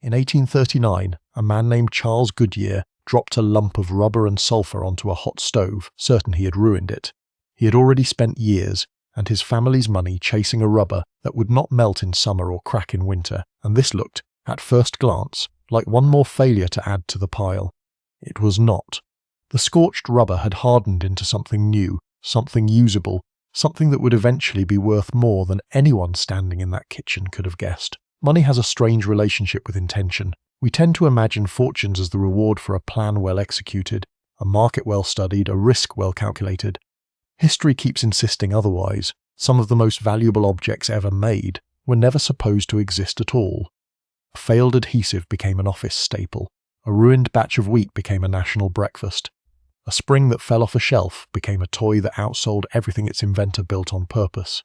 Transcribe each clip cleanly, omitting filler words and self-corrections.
In 1839, a man named Charles Goodyear dropped a lump of rubber and sulfur onto a hot stove, certain he had ruined it. He had already spent years and his family's money chasing a rubber that would not melt in summer or crack in winter, and this looked, at first glance, like one more failure to add to the pile. It was not. The scorched rubber had hardened into something new, something usable, something that would eventually be worth more than anyone standing in that kitchen could have guessed. Money has a strange relationship with intention. We tend to imagine fortunes as the reward for a plan well executed, a market well studied, a risk well calculated. History keeps insisting otherwise. Some of the most valuable objects ever made were never supposed to exist at all. A failed adhesive became an office staple. A ruined batch of wheat became a national breakfast. A spring that fell off a shelf became a toy that outsold everything its inventor built on purpose.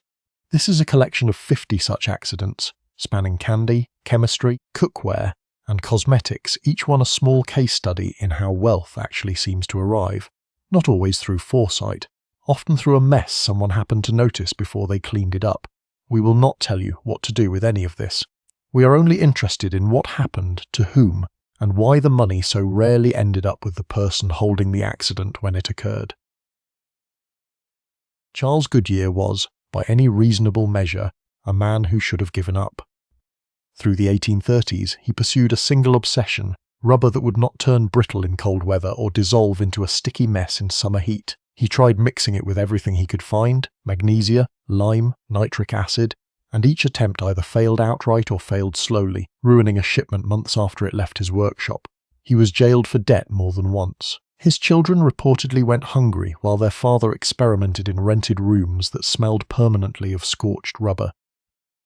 This is a collection of 50 such accidents, spanning candy, chemistry, cookware, and cosmetics, each one a small case study in how wealth actually seems to arrive, not always through foresight, often through a mess someone happened to notice before they cleaned it up. We will not tell you what to do with any of this. We are only interested in what happened to whom, and why the money so rarely ended up with the person holding the accident when it occurred. Charles Goodyear was, by any reasonable measure, a man who should have given up. Through the 1830s, he pursued a single obsession: rubber that would not turn brittle in cold weather or dissolve into a sticky mess in summer heat. He tried mixing it with everything he could find: magnesia, lime, nitric acid, and each attempt either failed outright or failed slowly, ruining a shipment months after it left his workshop. He was jailed for debt more than once. His children reportedly went hungry while their father experimented in rented rooms that smelled permanently of scorched rubber.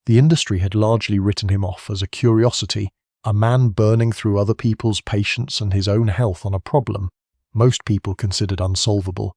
The industry had largely written him off as a curiosity, a man burning through other people's patience and his own health on a problem most people considered unsolvable.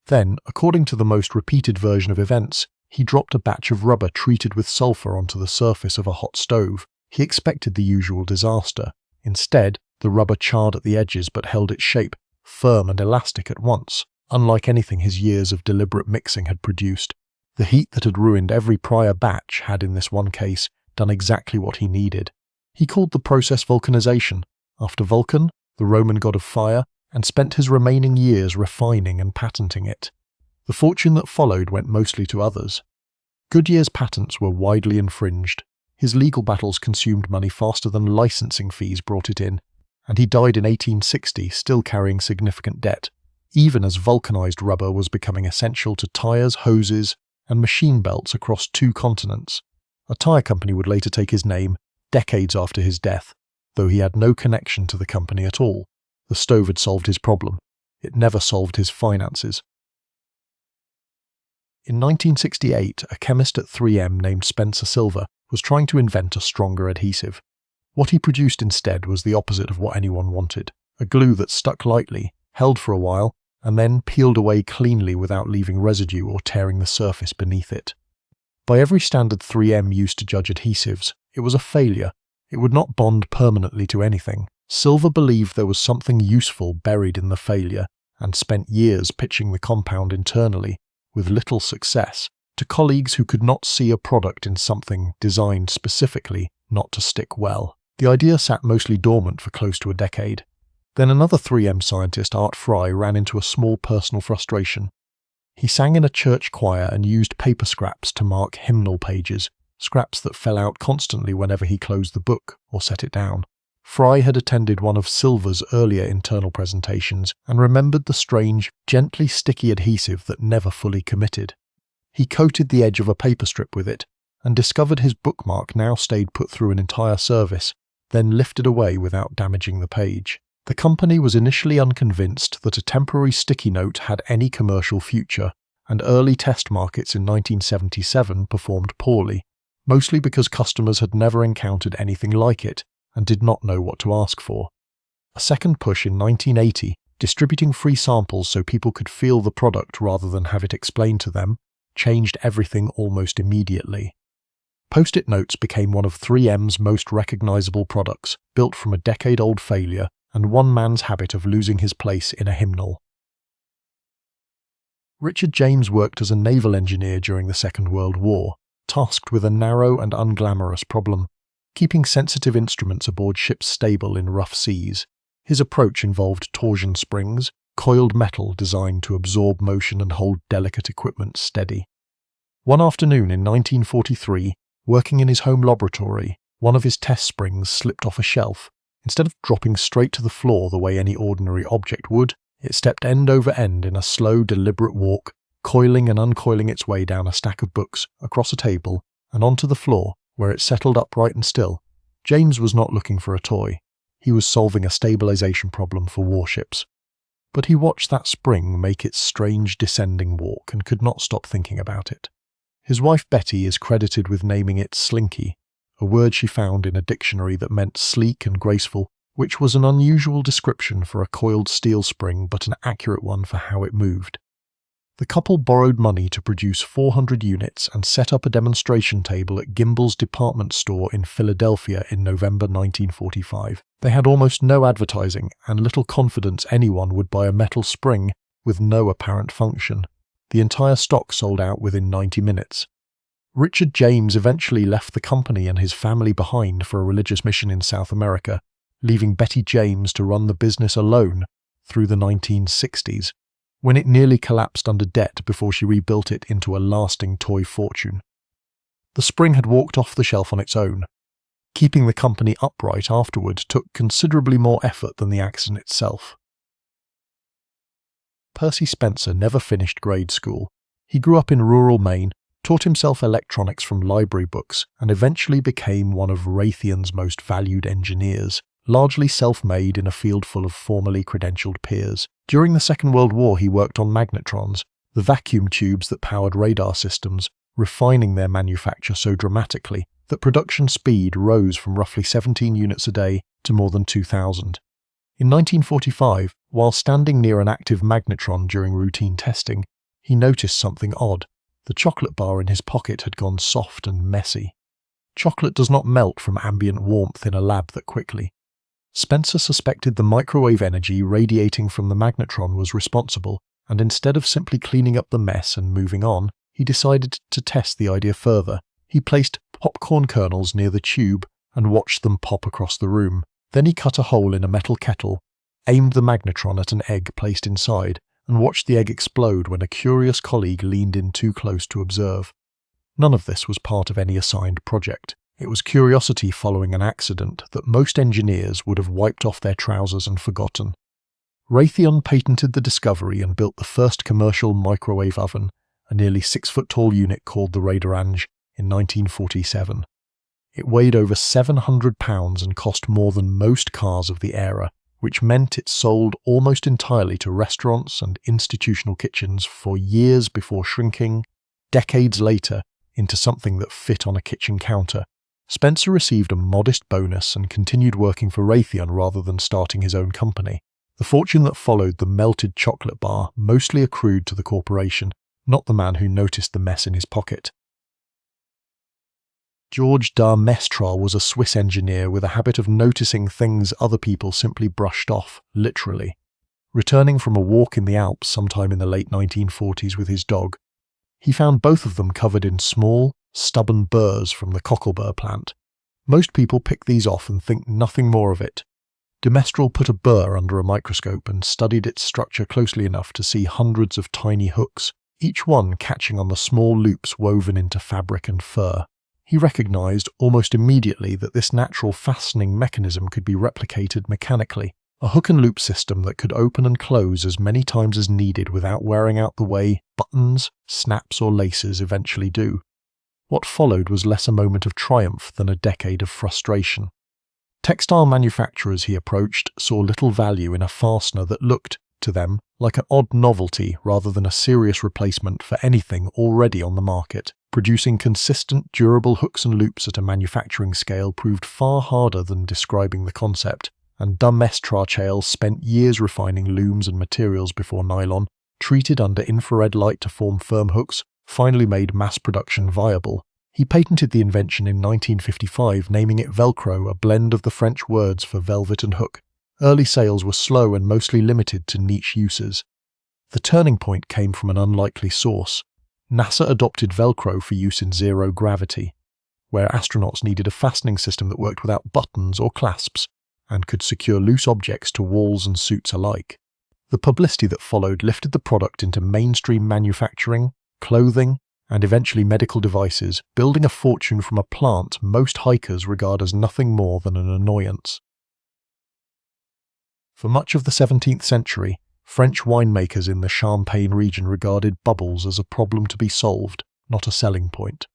Then, according to the most repeated version of events, he dropped a batch of rubber treated with sulfur onto the surface of a hot stove. He expected the usual disaster. Instead, the rubber charred at the edges but held its shape, firm and elastic at once, unlike anything his years of deliberate mixing had produced. The heat that had ruined every prior batch had, in this one case, done exactly what he needed. He called the process vulcanization, after Vulcan, the Roman god of fire, and spent his remaining years refining and patenting it. The fortune that followed went mostly to others. Goodyear's patents were widely infringed. His legal battles consumed money faster than licensing fees brought it in, and he died in 1860 still carrying significant debt, even as vulcanized rubber was becoming essential to tires, hoses, and machine belts across 2 continents. A tire company would later take his name, decades after his death, though he had no connection to the company at all. The stove had solved his problem. It never solved his finances. In 1968, a chemist at 3M named Spencer Silver was trying to invent a stronger adhesive. What he produced instead was the opposite of what anyone wanted: a glue that stuck lightly, held for a while, and then peeled away cleanly without leaving residue or tearing the surface beneath it. By every standard 3M used to judge adhesives, it was a failure. It would not bond permanently to anything. Silver believed there was something useful buried in the failure, and spent years pitching the compound internally, with little success, to colleagues who could not see a product in something designed specifically not to stick well. The idea sat mostly dormant for close to a decade. Then another 3M scientist, Art Fry, ran into a small personal frustration. He sang in a church choir and used paper scraps to mark hymnal pages, scraps that fell out constantly whenever he closed the book or set it down. Fry had attended one of Silver's earlier internal presentations and remembered the strange, gently sticky adhesive that never fully committed. He coated the edge of a paper strip with it and discovered his bookmark now stayed put through an entire service, then lifted away without damaging the page. The company was initially unconvinced that a temporary sticky note had any commercial future, and early test markets in 1977 performed poorly, mostly because customers had never encountered anything like it and did not know what to ask for. A second push in 1980, distributing free samples so people could feel the product rather than have it explained to them, changed everything almost immediately. Post-it notes became one of 3M's most recognizable products, built from a decade-old failure and one man's habit of losing his place in a hymnal. Richard James worked as a naval engineer during the Second World War, tasked with a narrow and unglamorous problem: keeping sensitive instruments aboard ships stable in rough seas. His approach involved torsion springs, coiled metal designed to absorb motion and hold delicate equipment steady. One afternoon in 1943, working in his home laboratory, one of his test springs slipped off a shelf. Instead of dropping straight to the floor the way any ordinary object would, it stepped end over end in a slow, deliberate walk, coiling and uncoiling its way down a stack of books, across a table, and onto the floor, where it settled upright and still. James was not looking for a toy. He was solving a stabilization problem for warships. But he watched that spring make its strange descending walk and could not stop thinking about it. His wife Betty is credited with naming it Slinky, a word she found in a dictionary that meant sleek and graceful, which was an unusual description for a coiled steel spring but an accurate one for how it moved. The couple borrowed money to produce 400 units and set up a demonstration table at Gimbel's department store in Philadelphia in November 1945. They had almost no advertising and little confidence anyone would buy a metal spring with no apparent function. The entire stock sold out within 90 minutes. Richard James eventually left the company and his family behind for a religious mission in South America, leaving Betty James to run the business alone through the 1960s, when it nearly collapsed under debt before she rebuilt it into a lasting toy fortune. The spring had walked off the shelf on its own. Keeping the company upright afterward took considerably more effort than the accident itself. Percy Spencer never finished grade school. He grew up in rural Maine, taught himself electronics from library books, and eventually became one of Raytheon's most valued engineers, largely self-made in a field full of formally credentialed peers. During the Second World War he worked on magnetrons, the vacuum tubes that powered radar systems, refining their manufacture so dramatically that production speed rose from roughly 17 units a day to more than 2,000. In 1945, while standing near an active magnetron during routine testing, he noticed something odd. The chocolate bar in his pocket had gone soft and messy. Chocolate does not melt from ambient warmth in a lab that quickly. Spencer suspected the microwave energy radiating from the magnetron was responsible, and instead of simply cleaning up the mess and moving on, he decided to test the idea further. He placed popcorn kernels near the tube and watched them pop across the room. Then he cut a hole in a metal kettle, aimed the magnetron at an egg placed inside, and watched the egg explode when a curious colleague leaned in too close to observe. None of this was part of any assigned project. It was curiosity following an accident that most engineers would have wiped off their trousers and forgotten. Raytheon patented the discovery and built the first commercial microwave oven, a nearly 6-foot-tall unit called the Radarange, in 1947. It weighed over 700 pounds and cost more than most cars of the era, which meant it sold almost entirely to restaurants and institutional kitchens for years before shrinking, decades later, into something that fit on a kitchen counter. Spencer received a modest bonus and continued working for Raytheon rather than starting his own company. The fortune that followed the melted chocolate bar mostly accrued to the corporation, not the man who noticed the mess in his pocket. George de Mestral was a Swiss engineer with a habit of noticing things other people simply brushed off, literally. Returning from a walk in the Alps sometime in the late 1940s with his dog, he found both of them covered in small, stubborn burrs from the Cockelburr plant. Most people pick these off and think nothing more of it. De Mestral put a burr under a microscope and studied its structure closely enough to see hundreds of tiny hooks, each one catching on the small loops woven into fabric and fur. He recognized almost immediately that this natural fastening mechanism could be replicated mechanically, a hook and loop system that could open and close as many times as needed without wearing out the way buttons, snaps or laces eventually do. What followed was less a moment of triumph than a decade of frustration. Textile manufacturers he approached saw little value in a fastener that looked, to them, like an odd novelty rather than a serious replacement for anything already on the market. Producing consistent, durable hooks and loops at a manufacturing scale proved far harder than describing the concept, and de Mestral spent years refining looms and materials before nylon, treated under infrared light to form firm hooks, finally made mass production viable. He patented the invention in 1955, naming it Velcro, a blend of the French words for velvet and hook. Early sales were slow and mostly limited to niche uses. The turning point came from an unlikely source. NASA adopted Velcro for use in zero gravity. where astronauts needed a fastening system that worked without buttons or clasps and could secure loose objects to walls and suits alike. The publicity that followed lifted the product into mainstream manufacturing, clothing, and eventually medical devices, building a fortune from a plant most hikers regard as nothing more than an annoyance. For much of the 17th century, French winemakers in the Champagne region regarded bubbles as a problem to be solved, not a selling point.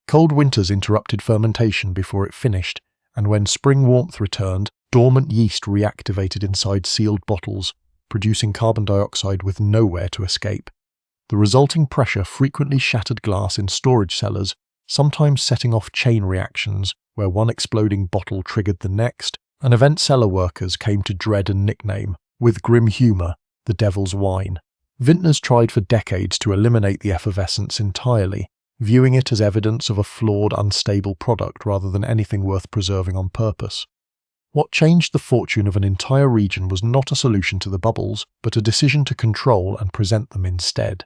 Cold winters interrupted fermentation before it finished, and when spring warmth returned, dormant yeast reactivated inside sealed bottles, producing carbon dioxide with nowhere to escape. The resulting pressure frequently shattered glass in storage cellars, sometimes setting off chain reactions where one exploding bottle triggered the next, an event cellar workers came to dread and nickname, with grim humour, the devil's wine. Vintners tried for decades to eliminate the effervescence entirely, viewing it as evidence of a flawed, unstable product rather than anything worth preserving on purpose. What changed the fortune of an entire region was not a solution to the bubbles, but a decision to control and present them instead.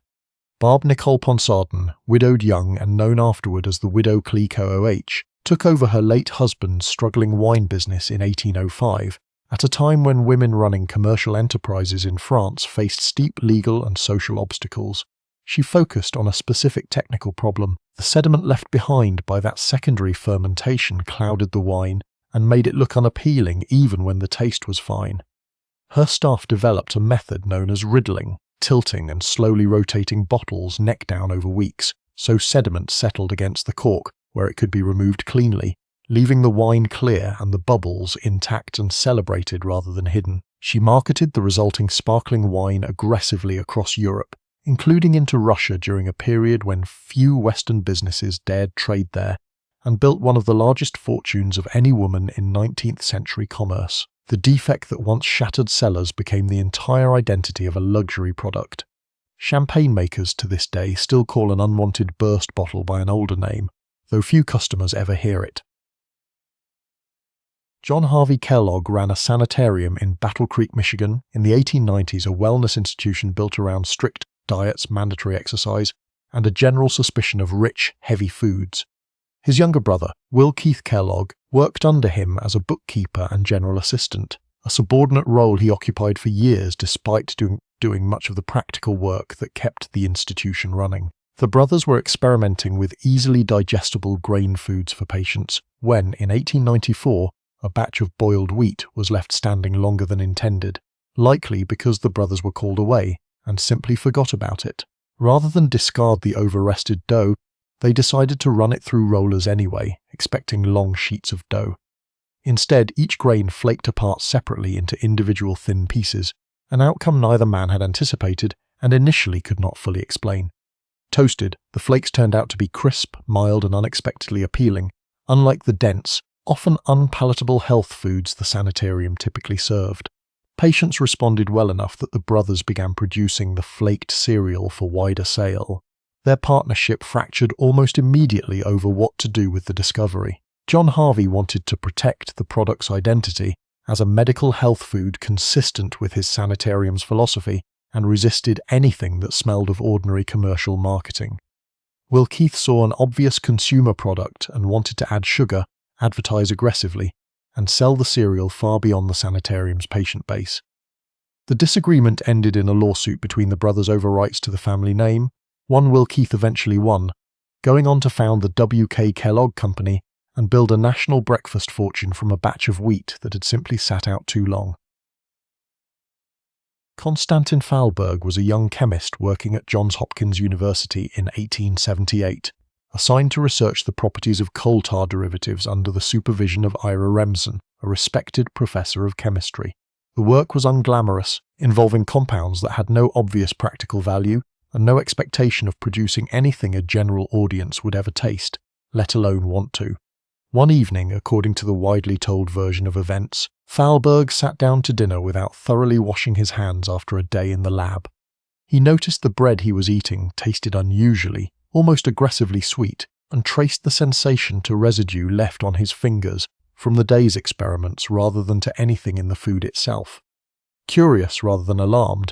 Barbe Nicole Ponsardin, widowed young and known afterward as the Widow Clicquot, took over her late husband's struggling wine business in 1805, at a time when women running commercial enterprises in France faced steep legal and social obstacles. She focused on a specific technical problem. The sediment left behind by that secondary fermentation clouded the wine and made it look unappealing even when the taste was fine. Her staff developed a method known as riddling, tilting and slowly rotating bottles neck down over weeks, so sediment settled against the cork where it could be removed cleanly, leaving the wine clear and the bubbles intact and celebrated rather than hidden. She marketed the resulting sparkling wine aggressively across Europe, including into Russia during a period when few Western businesses dared trade there, and built one of the largest fortunes of any woman in 19th century commerce. The defect that once shattered cellars became the entire identity of a luxury product. Champagne makers to this day still call an unwanted burst bottle by an older name, though few customers ever hear it. John Harvey Kellogg ran a sanitarium in Battle Creek, Michigan. In the 1890s, a wellness institution built around strict diets, mandatory exercise, and a general suspicion of rich, heavy foods. His younger brother, Will Keith Kellogg, worked under him as a bookkeeper and general assistant, a subordinate role he occupied for years despite doing much of the practical work that kept the institution running. The brothers were experimenting with easily digestible grain foods for patients when, in 1894, a batch of boiled wheat was left standing longer than intended, likely because the brothers were called away and simply forgot about it. Rather than discard the over-rested dough, they decided to run it through rollers anyway, expecting long sheets of dough. Instead, each grain flaked apart separately into individual thin pieces, an outcome neither man had anticipated and initially could not fully explain. Toasted, the flakes turned out to be crisp, mild, and unexpectedly appealing, unlike the dense, often unpalatable health foods the sanitarium typically served. Patients responded well enough that the brothers began producing the flaked cereal for wider sale. Their partnership fractured almost immediately over what to do with the discovery. John Harvey wanted to protect the product's identity as a medical health food consistent with his sanitarium's philosophy and resisted anything that smelled of ordinary commercial marketing. Will Keith saw an obvious consumer product and wanted to add sugar, advertise aggressively, and sell the cereal far beyond the sanitarium's patient base. The disagreement ended in a lawsuit between the brothers over rights to the family name. One Will Keith eventually won, going on to found the W.K. Kellogg Company and build a national breakfast fortune from a batch of wheat that had simply sat out too long. Konstantin Fahlberg was a young chemist working at Johns Hopkins University in 1878, assigned to research the properties of coal tar derivatives under the supervision of Ira Remsen, a respected professor of chemistry. The work was unglamorous, involving compounds that had no obvious practical value and no expectation of producing anything a general audience would ever taste, let alone want to. One evening, according to the widely told version of events, Fahlberg sat down to dinner without thoroughly washing his hands after a day in the lab. He noticed the bread he was eating tasted unusually, almost aggressively sweet, and traced the sensation to residue left on his fingers from the day's experiments rather than to anything in the food itself. Curious rather than alarmed,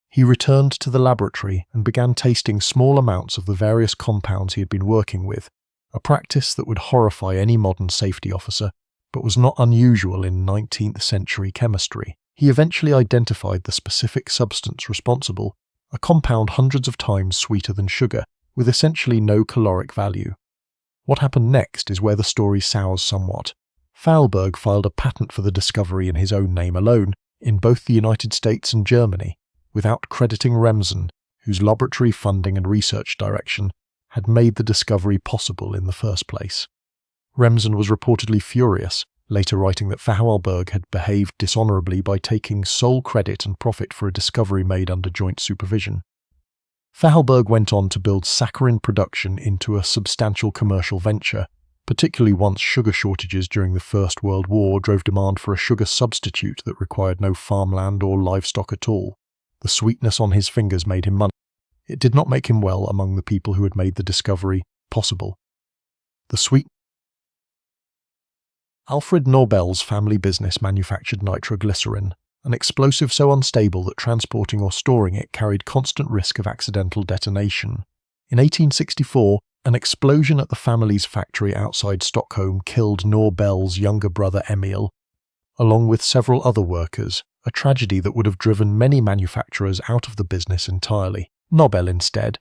he returned to the laboratory and began tasting small amounts of the various compounds he had been working with, a practice that would horrify any modern safety officer, but was not unusual in 19th century chemistry. He eventually identified the specific substance responsible, a compound hundreds of times sweeter than sugar, with essentially no caloric value. What happened next is where the story sours somewhat. Fahlberg filed a patent for the discovery in his own name alone, in both the United States and Germany, without crediting Remsen, whose laboratory funding and research direction had made the discovery possible in the first place. Remsen was reportedly furious, later writing that Fahlberg had behaved dishonorably by taking sole credit and profit for a discovery made under joint supervision. Fahlberg went on to build saccharin production into a substantial commercial venture, particularly once sugar shortages during the First World War drove demand for a sugar substitute that required no farmland or livestock at all. The sweetness on his fingers made him money. It did not make him well among the people who had made the discovery possible. Alfred Nobel's family business manufactured nitroglycerin, an explosive so unstable that transporting or storing it carried constant risk of accidental detonation. In 1864, an explosion at the family's factory outside Stockholm killed Nobel's younger brother Emil, along with several other workers, a tragedy that would have driven many manufacturers out of the business entirely. Nobel, instead,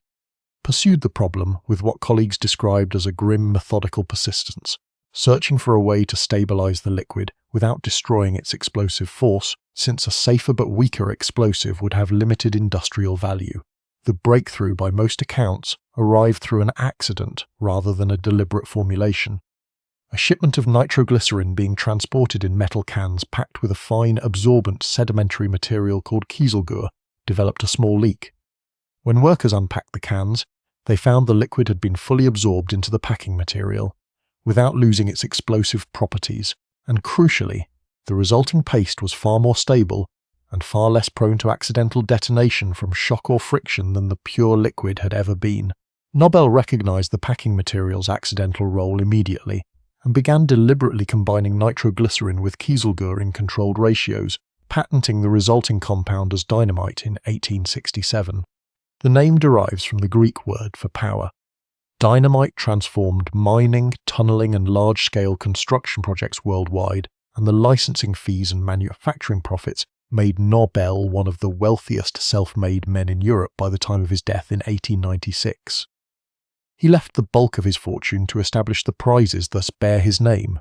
pursued the problem with what colleagues described as a grim, methodical persistence, searching for a way to stabilize the liquid without destroying its explosive force, since a safer but weaker explosive would have limited industrial value. The breakthrough, by most accounts, arrived through an accident rather than a deliberate formulation. A shipment of nitroglycerin being transported in metal cans packed with a fine, absorbent sedimentary material called kieselguhr developed a small leak. When workers unpacked the cans, they found the liquid had been fully absorbed into the packing material, without losing its explosive properties, and crucially, the resulting paste was far more stable and far less prone to accidental detonation from shock or friction than the pure liquid had ever been. Nobel recognized the packing material's accidental role immediately, and began deliberately combining nitroglycerin with kieselguhr in controlled ratios, patenting the resulting compound as dynamite in 1867. The name derives from the Greek word for power. Dynamite transformed mining, tunneling, and large-scale construction projects worldwide, and the licensing fees and manufacturing profits made Nobel one of the wealthiest self-made men in Europe by the time of his death in 1896. He left the bulk of his fortune to establish the prizes thus bear his name,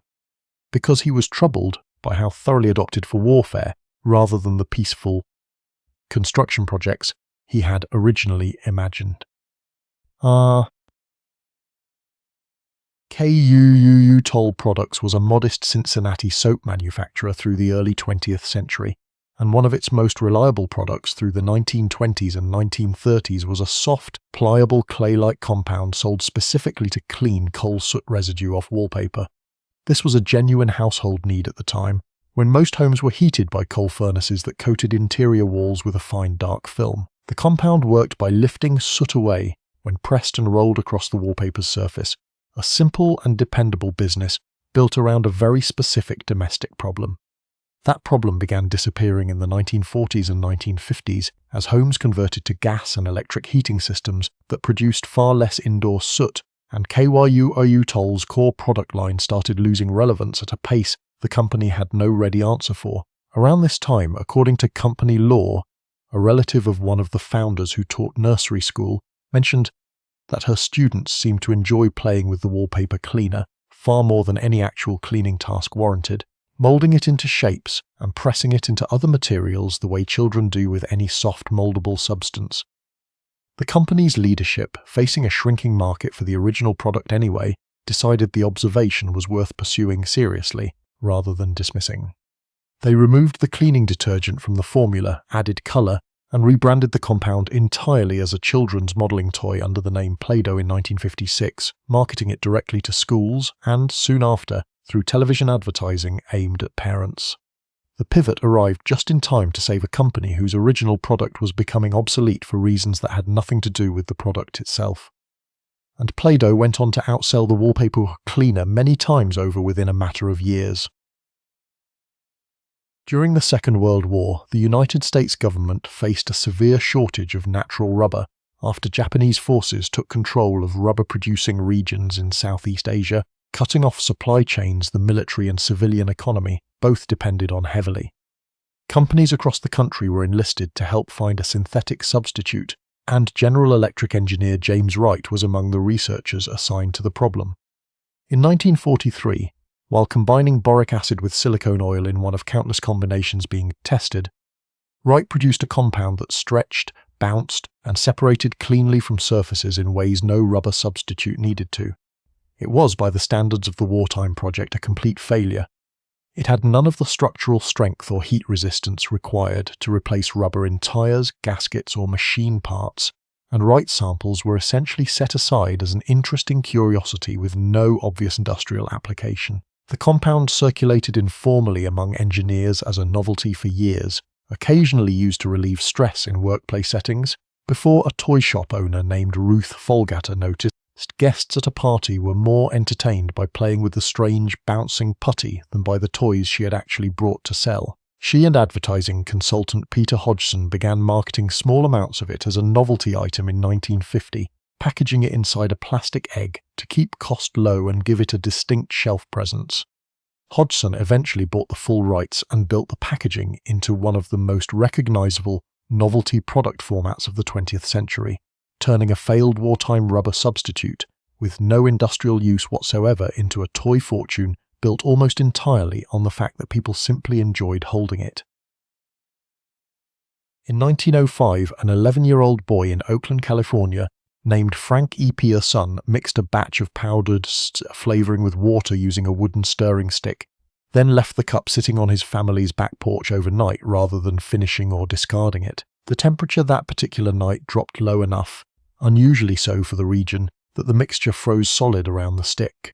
because he was troubled by how thoroughly adopted for warfare rather than the peaceful construction projects he had originally imagined. KUUU Toll Products was a modest Cincinnati soap manufacturer through the early 20th century, and one of its most reliable products through the 1920s and 1930s was a soft, pliable clay-like compound sold specifically to clean coal soot residue off wallpaper. This was a genuine household need at the time, when most homes were heated by coal furnaces that coated interior walls with a fine dark film. The compound worked by lifting soot away when pressed and rolled across the wallpaper's surface, a simple and dependable business built around a very specific domestic problem. That problem began disappearing in the 1940s and 1950s as homes converted to gas and electric heating systems that produced far less indoor soot, and KYUOU Toll's core product line started losing relevance at a pace the company had no ready answer for. Around this time, according to company law, a relative of one of the founders who taught nursery school mentioned that her students seemed to enjoy playing with the wallpaper cleaner far more than any actual cleaning task warranted, molding it into shapes and pressing it into other materials the way children do with any soft moldable substance. The company's leadership, facing a shrinking market for the original product anyway, decided the observation was worth pursuing seriously rather than dismissing. They removed the cleaning detergent from the formula, added colour, and rebranded the compound entirely as a children's modelling toy under the name Play-Doh in 1956, marketing it directly to schools and, soon after, through television advertising aimed at parents. The pivot arrived just in time to save a company whose original product was becoming obsolete for reasons that had nothing to do with the product itself. And Play-Doh went on to outsell the wallpaper cleaner many times over within a matter of years. During the Second World War, the United States government faced a severe shortage of natural rubber, after Japanese forces took control of rubber-producing regions in Southeast Asia, cutting off supply chains the military and civilian economy both depended on heavily. Companies across the country were enlisted to help find a synthetic substitute, and General Electric engineer James Wright was among the researchers assigned to the problem. In 1943, while combining boric acid with silicone oil in one of countless combinations being tested, Wright produced a compound that stretched, bounced, and separated cleanly from surfaces in ways no rubber substitute needed to. It was, by the standards of the wartime project, a complete failure. It had none of the structural strength or heat resistance required to replace rubber in tyres, gaskets, or machine parts, and Wright samples were essentially set aside as an interesting curiosity with no obvious industrial application. The compound circulated informally among engineers as a novelty for years, occasionally used to relieve stress in workplace settings, before a toy shop owner named Ruth Folgatter noticed guests at a party were more entertained by playing with the strange bouncing putty than by the toys she had actually brought to sell. She and advertising consultant Peter Hodgson began marketing small amounts of it as a novelty item in 1950, packaging it inside a plastic egg to keep cost low and give it a distinct shelf presence. Hodgson eventually bought the full rights and built the packaging into one of the most recognizable novelty product formats of the 20th century, turning a failed wartime rubber substitute with no industrial use whatsoever into a toy fortune built almost entirely on the fact that people simply enjoyed holding it. In 1905, an 11-year-old boy in Oakland, California, named Frank E. Pierson mixed a batch of powdered flavoring with water using a wooden stirring stick, then left the cup sitting on his family's back porch overnight rather than finishing or discarding it. The temperature that particular night dropped low enough, unusually so for the region, that the mixture froze solid around the stick.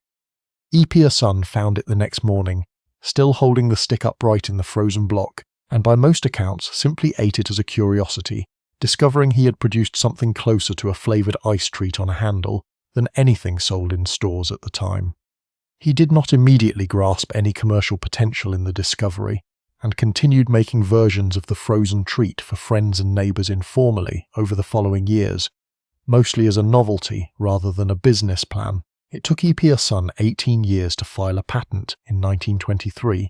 E. Pierson found it the next morning, still holding the stick upright in the frozen block, and by most accounts simply ate it as a curiosity, discovering he had produced something closer to a flavoured ice treat on a handle than anything sold in stores at the time. He did not immediately grasp any commercial potential in the discovery, and continued making versions of the frozen treat for friends and neighbours informally over the following years, mostly as a novelty rather than a business plan. It took E. Pierson 18 years to file a patent in 1923,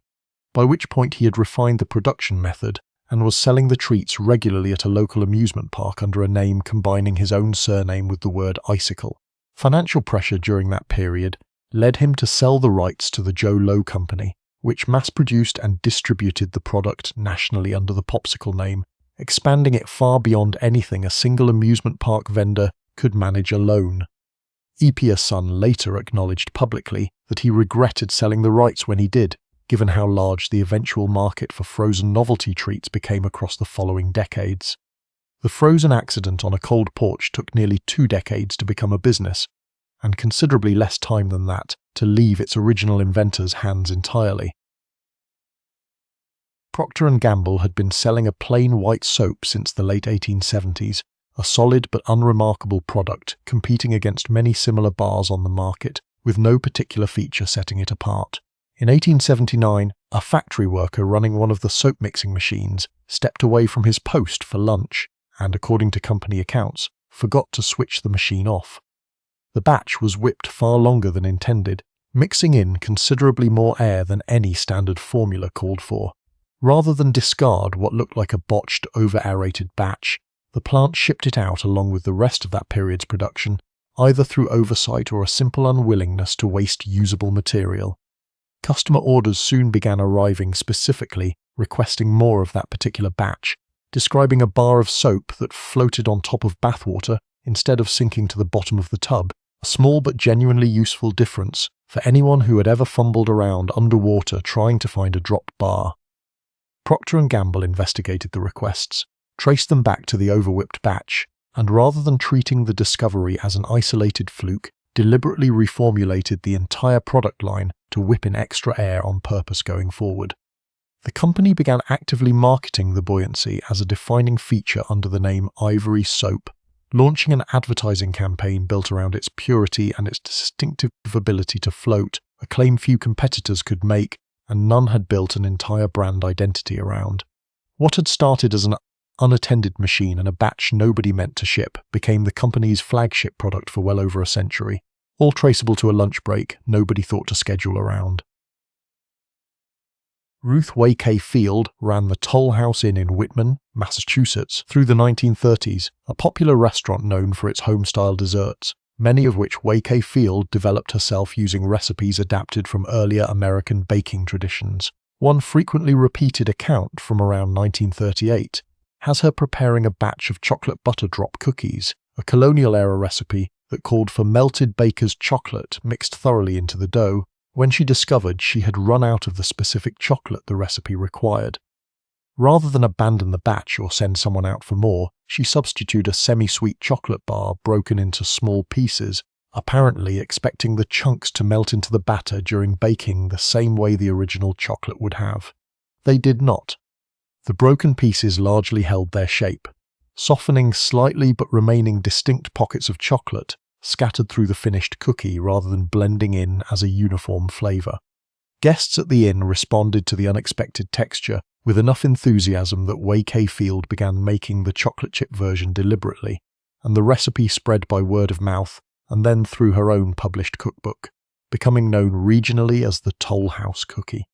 by which point he had refined the production method and was selling the treats regularly at a local amusement park under a name combining his own surname with the word icicle. Financial pressure during that period led him to sell the rights to the Joe Low Company, which mass-produced and distributed the product nationally under the Popsicle name, expanding it far beyond anything a single amusement park vendor could manage alone. E. Pierson later acknowledged publicly that he regretted selling the rights when he did, given how large the eventual market for frozen novelty treats became across the following decades. The frozen accident on a cold porch took nearly 2 decades to become a business, and considerably less time than that to leave its original inventor's hands entirely. Procter & Gamble had been selling a plain white soap since the late 1870s, a solid but unremarkable product competing against many similar bars on the market, with no particular feature setting it apart. In 1879, a factory worker running one of the soap mixing machines stepped away from his post for lunch and, according to company accounts, forgot to switch the machine off. The batch was whipped far longer than intended, mixing in considerably more air than any standard formula called for. Rather than discard what looked like a botched, over-aerated batch, the plant shipped it out along with the rest of that period's production, either through oversight or a simple unwillingness to waste usable material. Customer orders soon began arriving specifically requesting more of that particular batch, describing a bar of soap that floated on top of bathwater instead of sinking to the bottom of the tub, a small but genuinely useful difference for anyone who had ever fumbled around underwater trying to find a dropped bar. Procter & Gamble investigated the requests, traced them back to the overwhipped batch, and rather than treating the discovery as an isolated fluke, deliberately reformulated the entire product line to whip in extra air on purpose going forward. The company began actively marketing the buoyancy as a defining feature under the name Ivory Soap, launching an advertising campaign built around its purity and its distinctive ability to float, a claim few competitors could make and none had built an entire brand identity around. What had started as an unattended machine and a batch nobody meant to ship became the company's flagship product for well over a century, all traceable to a lunch break nobody thought to schedule around. Ruth Way-K Field ran the Toll House Inn in Whitman, Massachusetts through the 1930s, a popular restaurant known for its home-style desserts, many of which Way-K Field developed herself using recipes adapted from earlier American baking traditions. One frequently repeated account from around 1938 has her preparing a batch of chocolate butter drop cookies, a colonial-era recipe that called for melted baker's chocolate mixed thoroughly into the dough, when she discovered she had run out of the specific chocolate the recipe required. Rather than abandon the batch or send someone out for more, she substituted a semi-sweet chocolate bar broken into small pieces, apparently expecting the chunks to melt into the batter during baking the same way the original chocolate would have. They did not. The broken pieces largely held their shape, softening slightly but remaining distinct pockets of chocolate scattered through the finished cookie rather than blending in as a uniform flavour. Guests at the inn responded to the unexpected texture with enough enthusiasm that Way-K Field began making the chocolate chip version deliberately, and the recipe spread by word of mouth and then through her own published cookbook, becoming known regionally as the Toll House cookie.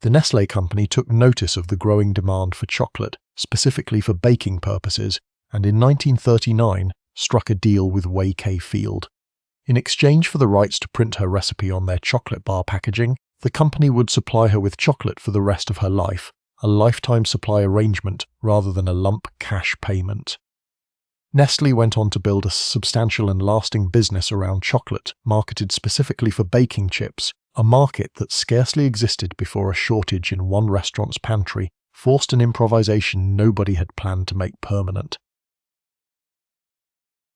The Nestlé company took notice of the growing demand for chocolate, specifically for baking purposes, and in 1939 struck a deal with Way-K Field. In exchange for the rights to print her recipe on their chocolate bar packaging, the company would supply her with chocolate for the rest of her life, a lifetime supply arrangement rather than a lump cash payment. Nestlé went on to build a substantial and lasting business around chocolate, marketed specifically for baking chips, a market that scarcely existed before a shortage in one restaurant's pantry forced an improvisation nobody had planned to make permanent.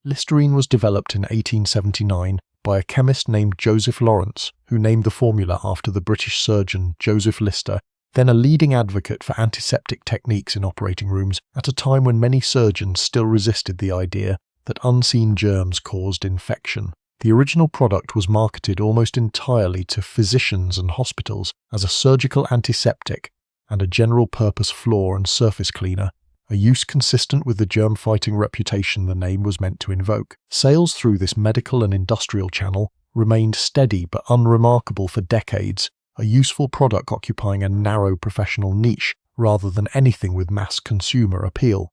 Listerine was developed in 1879 by a chemist named Joseph Lawrence, who named the formula after the British surgeon Joseph Lister, then a leading advocate for antiseptic techniques in operating rooms at a time when many surgeons still resisted the idea that unseen germs caused infection. The original product was marketed almost entirely to physicians and hospitals as a surgical antiseptic and a general-purpose floor and surface cleaner, a use consistent with the germ-fighting reputation the name was meant to invoke. Sales through this medical and industrial channel remained steady but unremarkable for decades, a useful product occupying a narrow professional niche rather than anything with mass consumer appeal.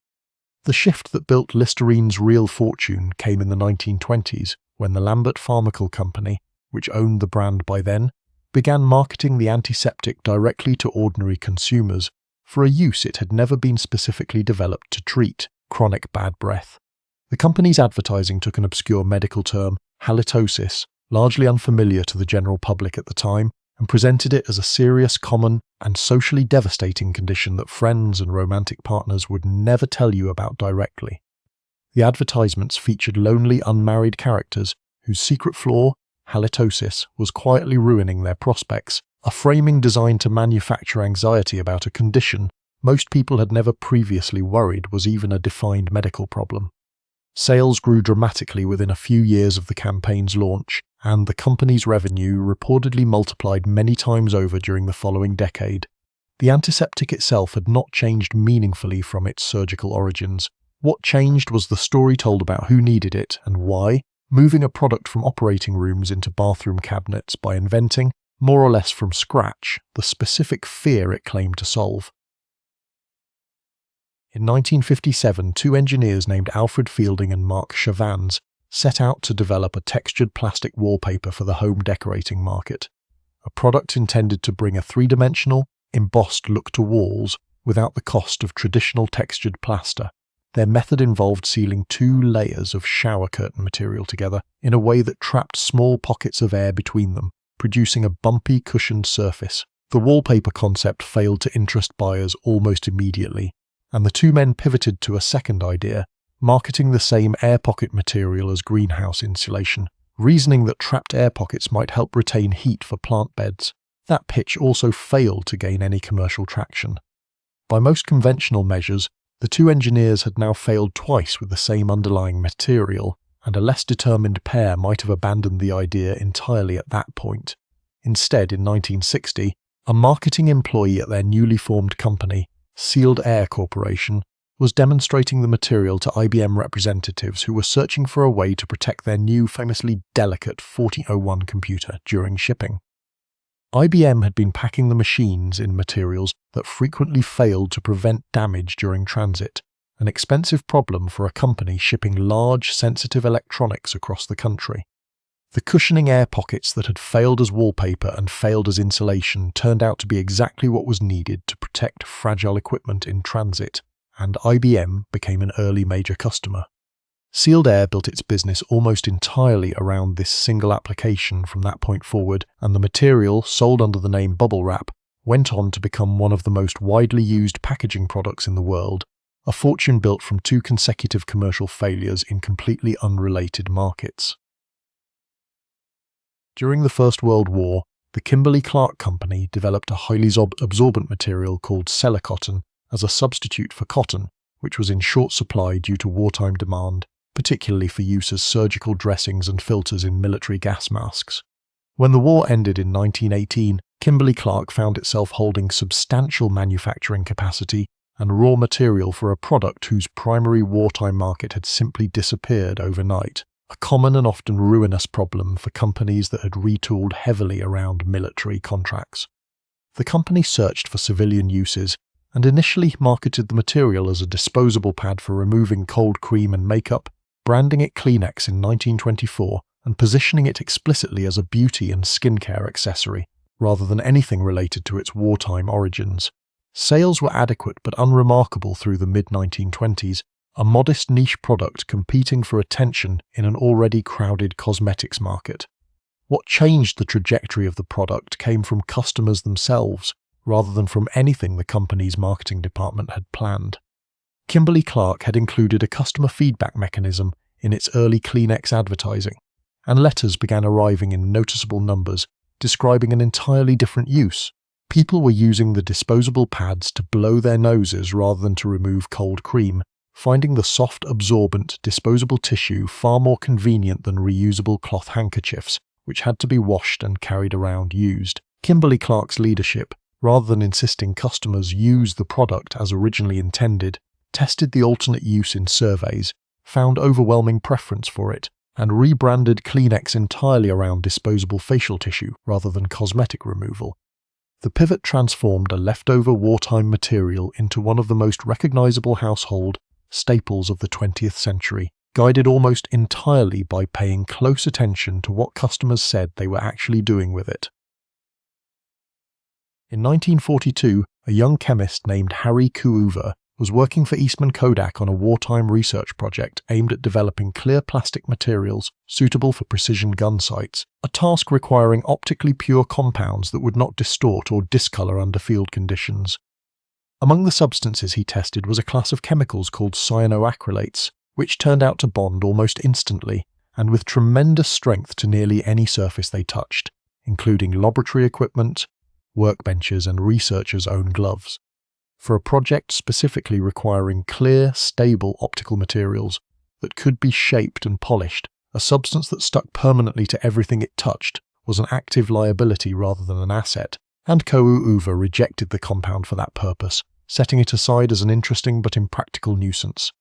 The shift that built Listerine's real fortune came in the 1920s, when the Lambert Pharmaceutical Company, which owned the brand by then, began marketing the antiseptic directly to ordinary consumers for a use it had never been specifically developed to treat: chronic bad breath. The company's advertising took an obscure medical term, halitosis, largely unfamiliar to the general public at the time, and presented it as a serious, common, and socially devastating condition that friends and romantic partners would never tell you about directly. The advertisements featured lonely, unmarried characters whose secret flaw, halitosis, was quietly ruining their prospects, a framing designed to manufacture anxiety about a condition most people had never previously worried was even a defined medical problem. Sales grew dramatically within a few years of the campaign's launch, and the company's revenue reportedly multiplied many times over during the following decade. The antiseptic itself had not changed meaningfully from its surgical origins. What changed was the story told about who needed it and why, moving a product from operating rooms into bathroom cabinets by inventing, more or less from scratch, the specific fear it claimed to solve. In 1957, two engineers named Alfred Fielding and Mark Chavans set out to develop a textured plastic wallpaper for the home decorating market, a product intended to bring a three-dimensional, embossed look to walls without the cost of traditional textured plaster. Their method involved sealing 2 layers of shower curtain material together in a way that trapped small pockets of air between them, producing a bumpy, cushioned surface. The wallpaper concept failed to interest buyers almost immediately, and the two men pivoted to a second idea, marketing the same air pocket material as greenhouse insulation, reasoning that trapped air pockets might help retain heat for plant beds. That pitch also failed to gain any commercial traction. By most conventional measures, the two engineers had now failed twice with the same underlying material, and a less determined pair might have abandoned the idea entirely at that point. Instead, in 1960, a marketing employee at their newly formed company, Sealed Air Corporation, was demonstrating the material to IBM representatives who were searching for a way to protect their new, famously delicate 4001 computer during shipping. IBM had been packing the machines in materials that frequently failed to prevent damage during transit, an expensive problem for a company shipping large, sensitive electronics across the country. The cushioning air pockets that had failed as wallpaper and failed as insulation turned out to be exactly what was needed to protect fragile equipment in transit, and IBM became an early major customer. Sealed Air built its business almost entirely around this single application from that point forward, and the material, sold under the name bubble wrap, went on to become one of the most widely used packaging products in the world, a fortune built from 2 consecutive commercial failures in completely unrelated markets. During the First World War, the Kimberly-Clark Company developed a highly absorbent material called Cellophane as a substitute for cotton, which was in short supply due to wartime demand, particularly for use as surgical dressings and filters in military gas masks. When the war ended in 1918, Kimberly-Clark found itself holding substantial manufacturing capacity and raw material for a product whose primary wartime market had simply disappeared overnight, a common and often ruinous problem for companies that had retooled heavily around military contracts. The company searched for civilian uses and initially marketed the material as a disposable pad for removing cold cream and makeup, branding it Kleenex in 1924 and positioning it explicitly as a beauty and skincare accessory, rather than anything related to its wartime origins. Sales were adequate but unremarkable through the mid-1920s, a modest niche product competing for attention in an already crowded cosmetics market. What changed the trajectory of the product came from customers themselves, rather than from anything the company's marketing department had planned. Kimberly-Clark had included a customer feedback mechanism in its early Kleenex advertising, and letters began arriving in noticeable numbers describing an entirely different use. People were using the disposable pads to blow their noses rather than to remove cold cream, finding the soft, absorbent, disposable tissue far more convenient than reusable cloth handkerchiefs, which had to be washed and carried around used. Kimberly-Clark's leadership, rather than insisting customers use the product as originally intended, tested the alternate use in surveys, found overwhelming preference for it, and rebranded Kleenex entirely around disposable facial tissue rather than cosmetic removal. The pivot transformed a leftover wartime material into one of the most recognizable household staples of the 20th century, guided almost entirely by paying close attention to what customers said they were actually doing with it. In 1942, a young chemist named Harry Coover was working for Eastman Kodak on a wartime research project aimed at developing clear plastic materials suitable for precision gun sights, a task requiring optically pure compounds that would not distort or discolor under field conditions. Among the substances he tested was a class of chemicals called cyanoacrylates, which turned out to bond almost instantly and with tremendous strength to nearly any surface they touched, including laboratory equipment, workbenches, and researchers' own gloves. For a project specifically requiring clear, stable optical materials that could be shaped and polished, a substance that stuck permanently to everything it touched was an active liability rather than an asset, and Coover rejected the compound for that purpose, setting it aside as an interesting but impractical nuisance.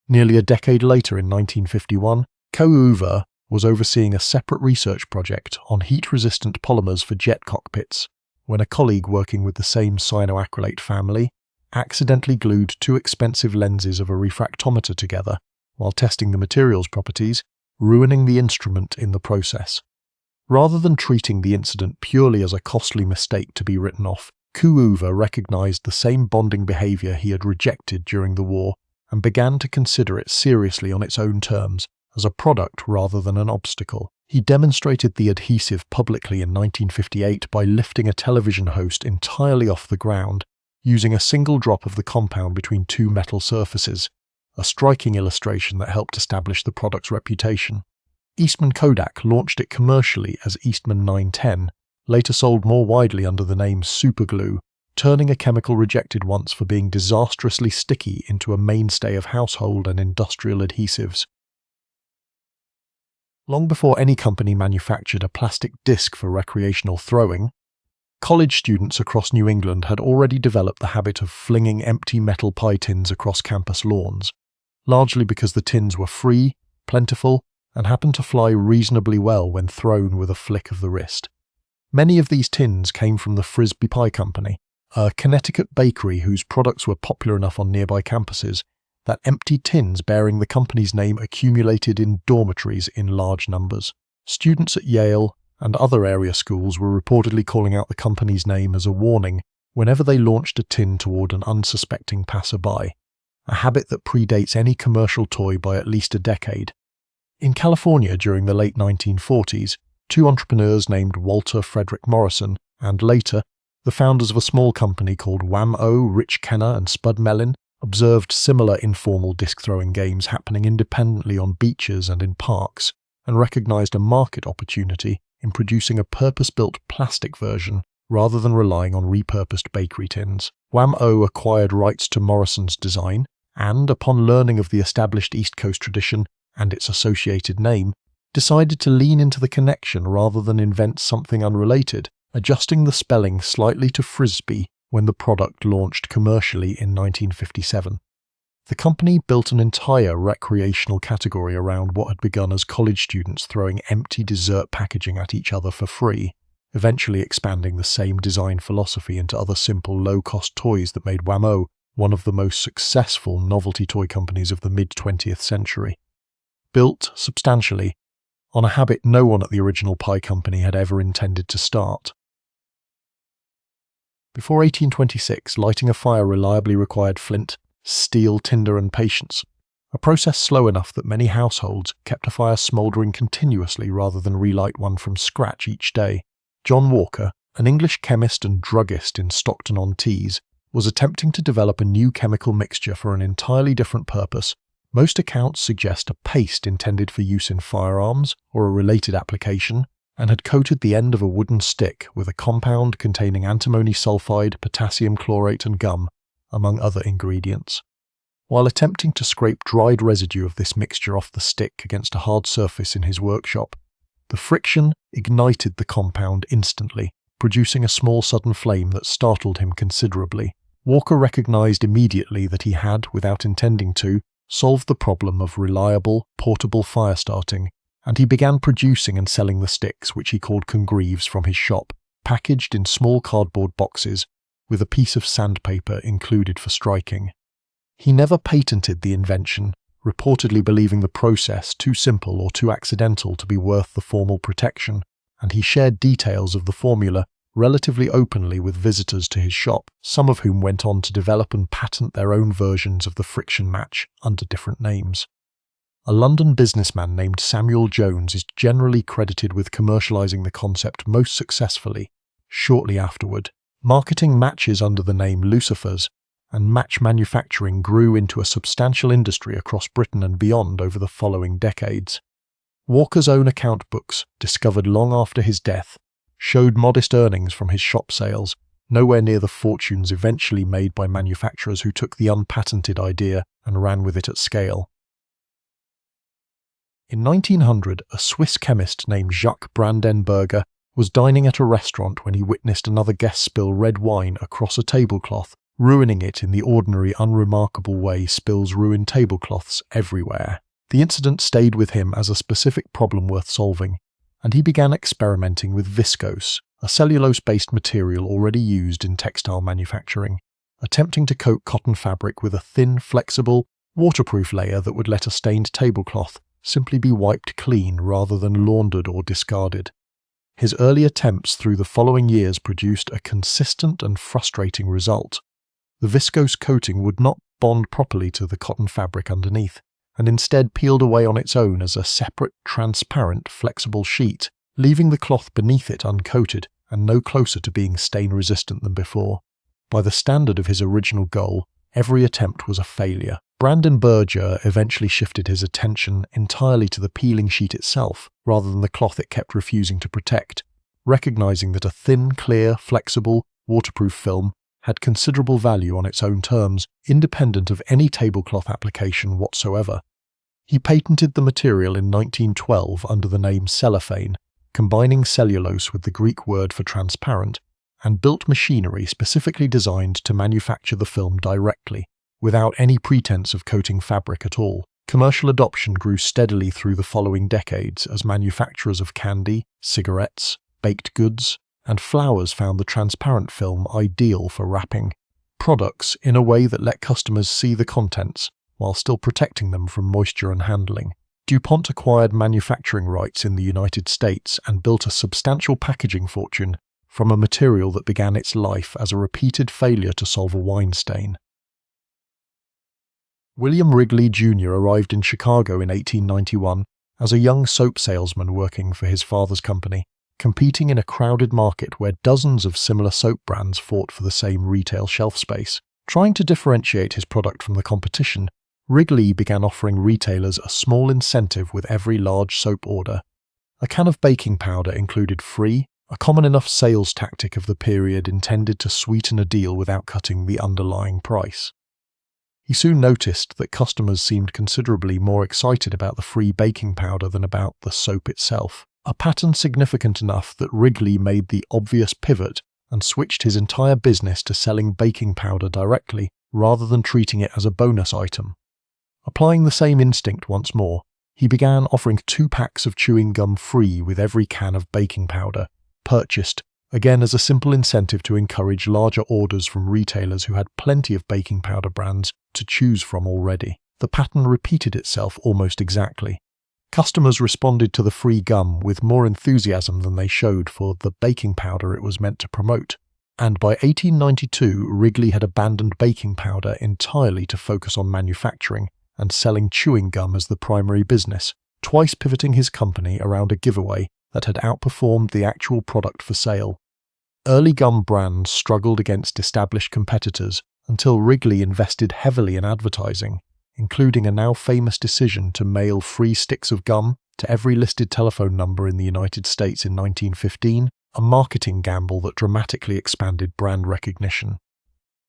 Nearly a decade later, in 1951, Coover was overseeing a separate research project on heat-resistant polymers for jet cockpits, when a colleague working with the same cyanoacrylate family accidentally glued 2 expensive lenses of a refractometer together while testing the material's properties, ruining the instrument in the process. Rather than treating the incident purely as a costly mistake to be written off, Coover recognized the same bonding behavior he had rejected during the war and began to consider it seriously on its own terms, as a product rather than an obstacle. He demonstrated the adhesive publicly in 1958 by lifting a television host entirely off the ground, using a single drop of the compound between 2 metal surfaces, a striking illustration that helped establish the product's reputation. Eastman Kodak launched it commercially as Eastman 910, later sold more widely under the name Superglue, turning a chemical rejected once for being disastrously sticky into a mainstay of household and industrial adhesives. Long before any company manufactured a plastic disc for recreational throwing, College students across New England had already developed the habit of flinging empty metal pie tins across campus lawns, largely because the tins were free, plentiful, and happened to fly reasonably well when thrown with a flick of the wrist. Many of these tins came from the Frisbee Pie Company, a Connecticut bakery whose products were popular enough on nearby campuses that empty tins bearing the company's name accumulated in dormitories in large numbers. Students at Yale and other area schools were reportedly calling out the company's name as a warning whenever they launched a tin toward an unsuspecting passerby, a habit that predates any commercial toy by at least a decade. In California during the late 1940s, two entrepreneurs named Walter Frederick Morrison and later the founders of a small company called Wham-O, Rich Kenner and Spud Mellin observed similar informal disc-throwing games happening independently on beaches and in parks, and recognized a market opportunity in producing a purpose-built plastic version rather than relying on repurposed bakery tins. Wham-O acquired rights to Morrison's design, and upon learning of the established East Coast tradition and its associated name, decided to lean into the connection rather than invent something unrelated, adjusting the spelling slightly to Frisbee when the product launched commercially in 1957. The company built an entire recreational category around what had begun as college students throwing empty dessert packaging at each other for free, eventually expanding the same design philosophy into other simple low-cost toys that made Wham-O one of the most successful novelty toy companies of the mid-20th century. Built, substantially, on a habit no one at the original pie company had ever intended to start. Before 1826, lighting a fire reliably required flint, steel, tinder and patience, a process slow enough that many households kept a fire smouldering continuously rather than relight one from scratch each day. John Walker, an English chemist and druggist in Stockton-on-Tees, was attempting to develop a new chemical mixture for an entirely different purpose. Most accounts suggest a paste intended for use in firearms or a related application, and had coated the end of a wooden stick with a compound containing antimony sulfide, potassium chlorate and gum, among other ingredients. While attempting to scrape dried residue of this mixture off the stick against a hard surface in his workshop, the friction ignited the compound instantly, producing a small sudden flame that startled him considerably. Walker recognized immediately that he had, without intending to, solved the problem of reliable, portable fire starting, and he began producing and selling the sticks, which he called congreves, from his shop, packaged in small cardboard boxes, with a piece of sandpaper included for striking. He never patented the invention, reportedly believing the process too simple or too accidental to be worth the formal protection, and he shared details of the formula relatively openly with visitors to his shop, some of whom went on to develop and patent their own versions of the friction match under different names. A London businessman named Samuel Jones is generally credited with commercializing the concept most successfully shortly afterward. Marketing matches under the name Lucifers, and match manufacturing grew into a substantial industry across Britain and beyond over the following decades. Walker's own account books, discovered long after his death, showed modest earnings from his shop sales, nowhere near the fortunes eventually made by manufacturers who took the unpatented idea and ran with it at scale. In 1900, a Swiss chemist named Jacques Brandenburger was dining at a restaurant when he witnessed another guest spill red wine across a tablecloth, ruining it in the ordinary, unremarkable way spills ruin tablecloths everywhere. The incident stayed with him as a specific problem worth solving, and he began experimenting with viscose, a cellulose-based material already used in textile manufacturing, attempting to coat cotton fabric with a thin, flexible, waterproof layer that would let a stained tablecloth simply be wiped clean rather than laundered or discarded. His early attempts through the following years produced a consistent and frustrating result. The viscose coating would not bond properly to the cotton fabric underneath, and instead peeled away on its own as a separate, transparent, flexible sheet, leaving the cloth beneath it uncoated and no closer to being stain-resistant than before. By the standard of his original goal, every attempt was a failure. Brandenburger eventually shifted his attention entirely to the peeling sheet itself, rather than the cloth it kept refusing to protect, recognizing that a thin, clear, flexible, waterproof film had considerable value on its own terms, independent of any tablecloth application whatsoever. He patented the material in 1912 under the name cellophane, combining cellulose with the Greek word for transparent, and built machinery specifically designed to manufacture the film directly, without any pretense of coating fabric at all. Commercial adoption grew steadily through the following decades as manufacturers of candy, cigarettes, baked goods, and flowers found the transparent film ideal for wrapping products in a way that let customers see the contents while still protecting them from moisture and handling. DuPont acquired manufacturing rights in the United States and built a substantial packaging fortune from a material that began its life as a repeated failure to solve a wine stain. William Wrigley Jr. arrived in Chicago in 1891 as a young soap salesman working for his father's company, competing in a crowded market where dozens of similar soap brands fought for the same retail shelf space. Trying to differentiate his product from the competition, Wrigley began offering retailers a small incentive with every large soap order. A can of baking powder included free, a common enough sales tactic of the period intended to sweeten a deal without cutting the underlying price. He soon noticed that customers seemed considerably more excited about the free baking powder than about the soap itself, a pattern significant enough that Wrigley made the obvious pivot and switched his entire business to selling baking powder directly rather than treating it as a bonus item. Applying the same instinct once more, he began offering 2 packs of chewing gum free with every can of baking powder, purchased, again as a simple incentive to encourage larger orders from retailers who had plenty of baking powder brands to choose from already. The pattern repeated itself almost exactly. Customers responded to the free gum with more enthusiasm than they showed for the baking powder it was meant to promote, and by 1892 Wrigley had abandoned baking powder entirely to focus on manufacturing and selling chewing gum as the primary business, twice pivoting his company around a giveaway that had outperformed the actual product for sale. Early gum brands struggled against established competitors until Wrigley invested heavily in advertising, including a now famous decision to mail free sticks of gum to every listed telephone number in the United States in 1915, a marketing gamble that dramatically expanded brand recognition.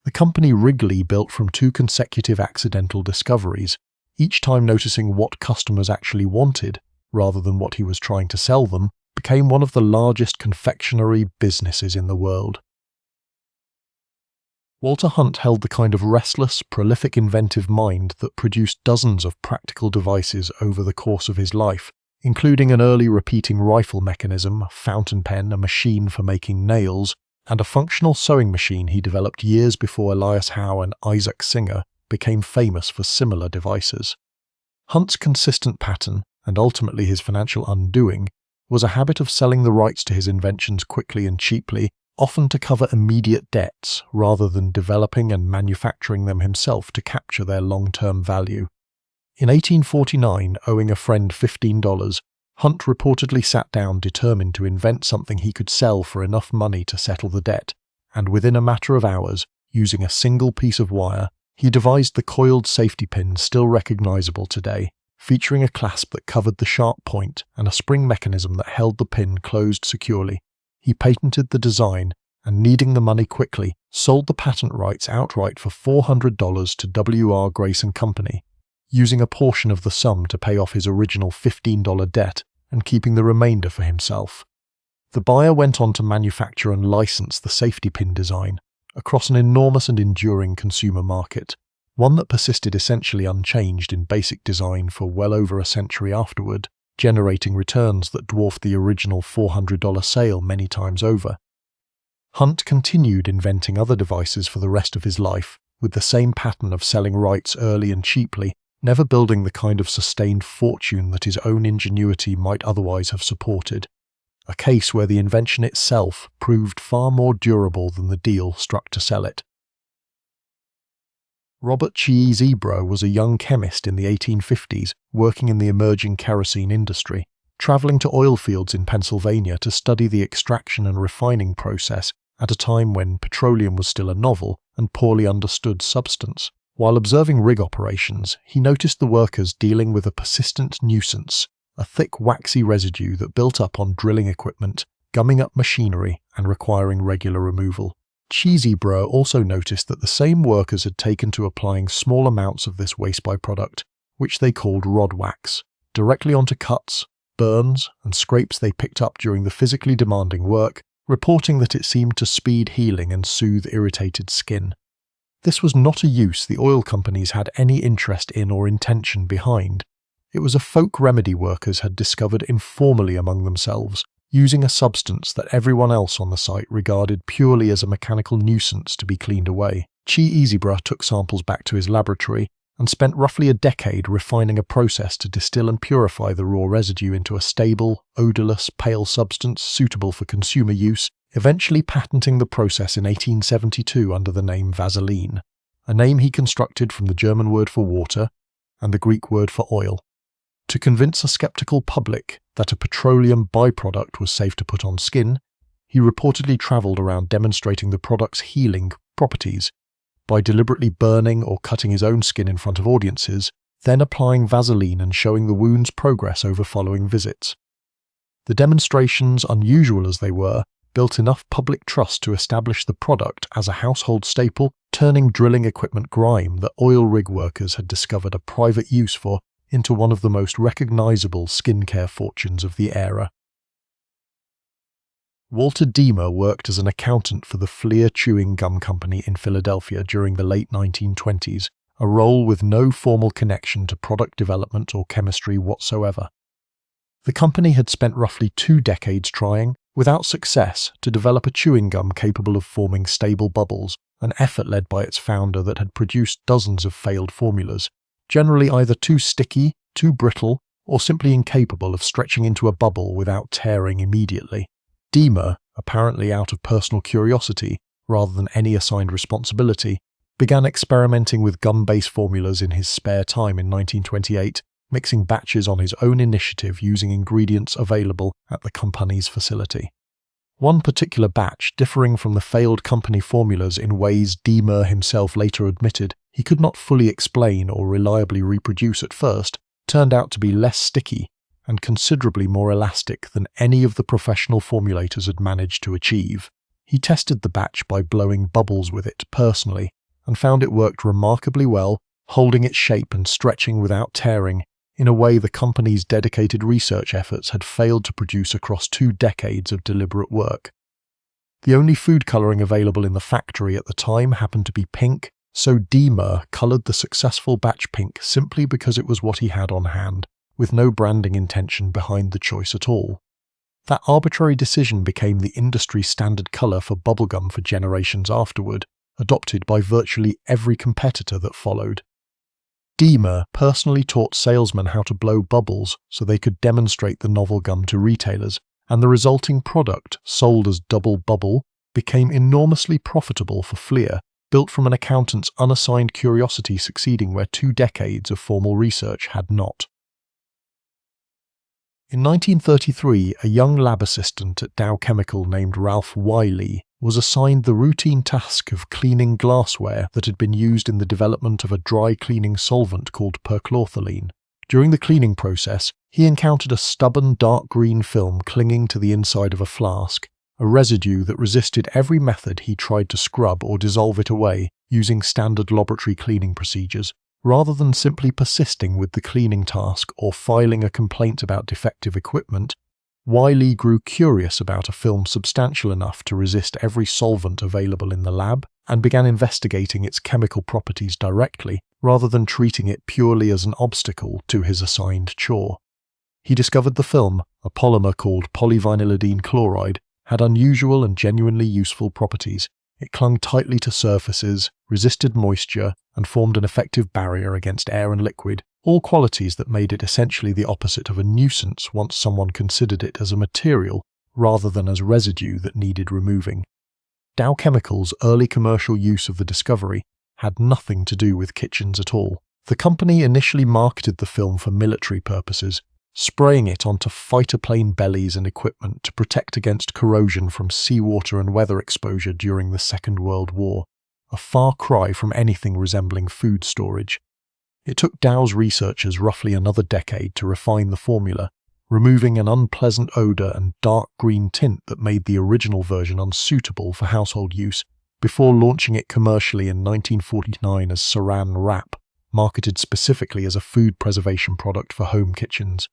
The company Wrigley built from 2 consecutive accidental discoveries, each time noticing what customers actually wanted, rather than what he was trying to sell them, became one of the largest confectionery businesses in the world. Walter Hunt held the kind of restless, prolific inventive mind that produced dozens of practical devices over the course of his life, including an early repeating rifle mechanism, a fountain pen, a machine for making nails, and a functional sewing machine he developed years before Elias Howe and Isaac Singer became famous for similar devices. Hunt's consistent pattern, and ultimately his financial undoing, was a habit of selling the rights to his inventions quickly and cheaply, often to cover immediate debts, rather than developing and manufacturing them himself to capture their long-term value. In 1849, owing a friend $15, Hunt reportedly sat down determined to invent something he could sell for enough money to settle the debt, and within a matter of hours, using a single piece of wire, he devised the coiled safety pin still recognizable today, featuring a clasp that covered the sharp point and a spring mechanism that held the pin closed securely. He patented the design and, needing the money quickly, sold the patent rights outright for $400 to W.R. Grace & Company, using a portion of the sum to pay off his original $15 debt and keeping the remainder for himself. The buyer went on to manufacture and license the safety pin design across an enormous and enduring consumer market, one that persisted essentially unchanged in basic design for well over a century afterward, generating returns that dwarfed the original $400 sale many times over. Hunt continued inventing other devices for the rest of his life, with the same pattern of selling rights early and cheaply, never building the kind of sustained fortune that his own ingenuity might otherwise have supported, a case where the invention itself proved far more durable than the deal struck to sell it. Robert Chi Zebro was a young chemist in the 1850s working in the emerging kerosene industry, traveling to oil fields in Pennsylvania to study the extraction and refining process at a time when petroleum was still a novel and poorly understood substance. While observing rig operations, he noticed the workers dealing with a persistent nuisance, a thick waxy residue that built up on drilling equipment, gumming up machinery and requiring regular removal. Burr also noticed that the same workers had taken to applying small amounts of this waste byproduct, which they called rod wax, directly onto cuts, burns, and scrapes they picked up during the physically demanding work, reporting that it seemed to speed healing and soothe irritated skin. This was not a use the oil companies had any interest in or intention behind. It was a folk remedy workers had discovered informally among themselves, using a substance that everyone else on the site regarded purely as a mechanical nuisance to be cleaned away. Chi Easyborough took samples back to his laboratory and spent roughly a decade refining a process to distill and purify the raw residue into a stable, odourless, pale substance suitable for consumer use, eventually patenting the process in 1872 under the name Vaseline, a name he constructed from the German word for water and the Greek word for oil. To convince a sceptical public that a petroleum byproduct was safe to put on skin, he reportedly travelled around demonstrating the product's healing properties by deliberately burning or cutting his own skin in front of audiences, then applying Vaseline and showing the wound's progress over following visits. The demonstrations, unusual as they were, built enough public trust to establish the product as a household staple, turning drilling equipment grime that oil rig workers had discovered a private use for into one of the most recognisable skincare fortunes of the era. Walter Deemer worked as an accountant for the Fleer Chewing Gum Company in Philadelphia during the late 1920s, a role with no formal connection to product development or chemistry whatsoever. The company had spent roughly 2 decades trying, without success, to develop a chewing gum capable of forming stable bubbles, an effort led by its founder that had produced dozens of failed formulas, generally either too sticky, too brittle, or simply incapable of stretching into a bubble without tearing immediately. Deemer, apparently out of personal curiosity, rather than any assigned responsibility, began experimenting with gum-based formulas in his spare time in 1928, mixing batches on his own initiative using ingredients available at the company's facility. One particular batch, differing from the failed company formulas in ways Deemer himself later admitted he could not fully explain or reliably reproduce at first, turned out to be less sticky and considerably more elastic than any of the professional formulators had managed to achieve. He tested the batch by blowing bubbles with it personally, and found it worked remarkably well, holding its shape and stretching without tearing, in a way the company's dedicated research efforts had failed to produce across 2 decades of deliberate work. The only food colouring available in the factory at the time happened to be pink, so Deemer coloured the successful batch pink simply because it was what he had on hand, with no branding intention behind the choice at all. That arbitrary decision became the industry standard colour for bubblegum for generations afterward, adopted by virtually every competitor that followed. Deemer personally taught salesmen how to blow bubbles so they could demonstrate the novel gum to retailers, and the resulting product, sold as Double Bubble, became enormously profitable for Fleer, built from an accountant's unassigned curiosity succeeding where 2 decades of formal research had not. In 1933, a young lab assistant at Dow Chemical named Ralph Wiley was assigned the routine task of cleaning glassware that had been used in the development of a dry cleaning solvent called perchlorethylene. During the cleaning process, he encountered a stubborn dark green film clinging to the inside of a flask, a residue that resisted every method he tried to scrub or dissolve it away using standard laboratory cleaning procedures. Rather than simply persisting with the cleaning task or filing a complaint about defective equipment, Wiley grew curious about a film substantial enough to resist every solvent available in the lab and began investigating its chemical properties directly, rather than treating it purely as an obstacle to his assigned chore. He discovered the film, a polymer called polyvinylidene chloride, had unusual and genuinely useful properties. It clung tightly to surfaces, resisted moisture, and formed an effective barrier against air and liquid, all qualities that made it essentially the opposite of a nuisance once someone considered it as a material rather than as residue that needed removing. Dow Chemical's early commercial use of the discovery had nothing to do with kitchens at all. The company initially marketed the film for military purposes, spraying it onto fighter plane bellies and equipment to protect against corrosion from seawater and weather exposure during the Second World War, a far cry from anything resembling food storage. It took Dow's researchers roughly another decade to refine the formula, removing an unpleasant odour and dark green tint that made the original version unsuitable for household use, before launching it commercially in 1949 as Saran Wrap, marketed specifically as a food preservation product for home kitchens.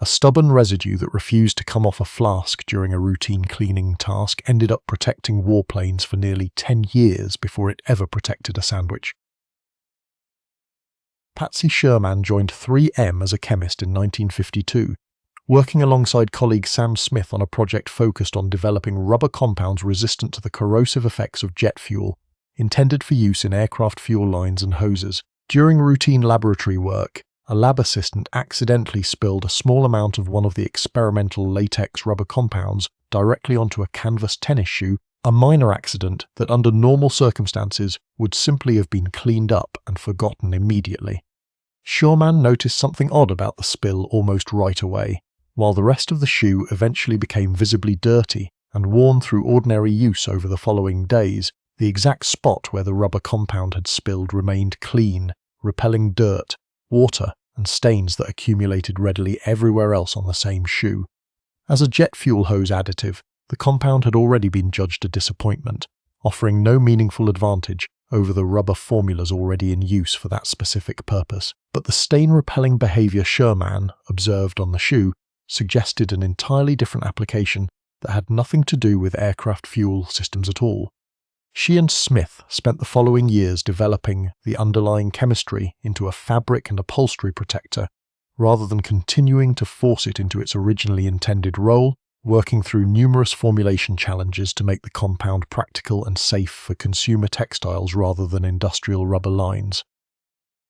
A stubborn residue that refused to come off a flask during a routine cleaning task ended up protecting warplanes for nearly 10 years before it ever protected a sandwich. Patsy Sherman joined 3M as a chemist in 1952, working alongside colleague Sam Smith on a project focused on developing rubber compounds resistant to the corrosive effects of jet fuel, intended for use in aircraft fuel lines and hoses. During routine laboratory work, a lab assistant accidentally spilled a small amount of one of the experimental latex rubber compounds directly onto a canvas tennis shoe, a minor accident that under normal circumstances would simply have been cleaned up and forgotten immediately. Sherman noticed something odd about the spill almost right away. While the rest of the shoe eventually became visibly dirty and worn through ordinary use over the following days, the exact spot where the rubber compound had spilled remained clean, repelling dirt, water, and stains that accumulated readily everywhere else on the same shoe. As a jet fuel hose additive, the compound had already been judged a disappointment, offering no meaningful advantage over the rubber formulas already in use for that specific purpose. But the stain-repelling behavior Sherman observed on the shoe suggested an entirely different application that had nothing to do with aircraft fuel systems at all. She and Smith spent the following years developing the underlying chemistry into a fabric and upholstery protector, rather than continuing to force it into its originally intended role, working through numerous formulation challenges to make the compound practical and safe for consumer textiles rather than industrial rubber lines.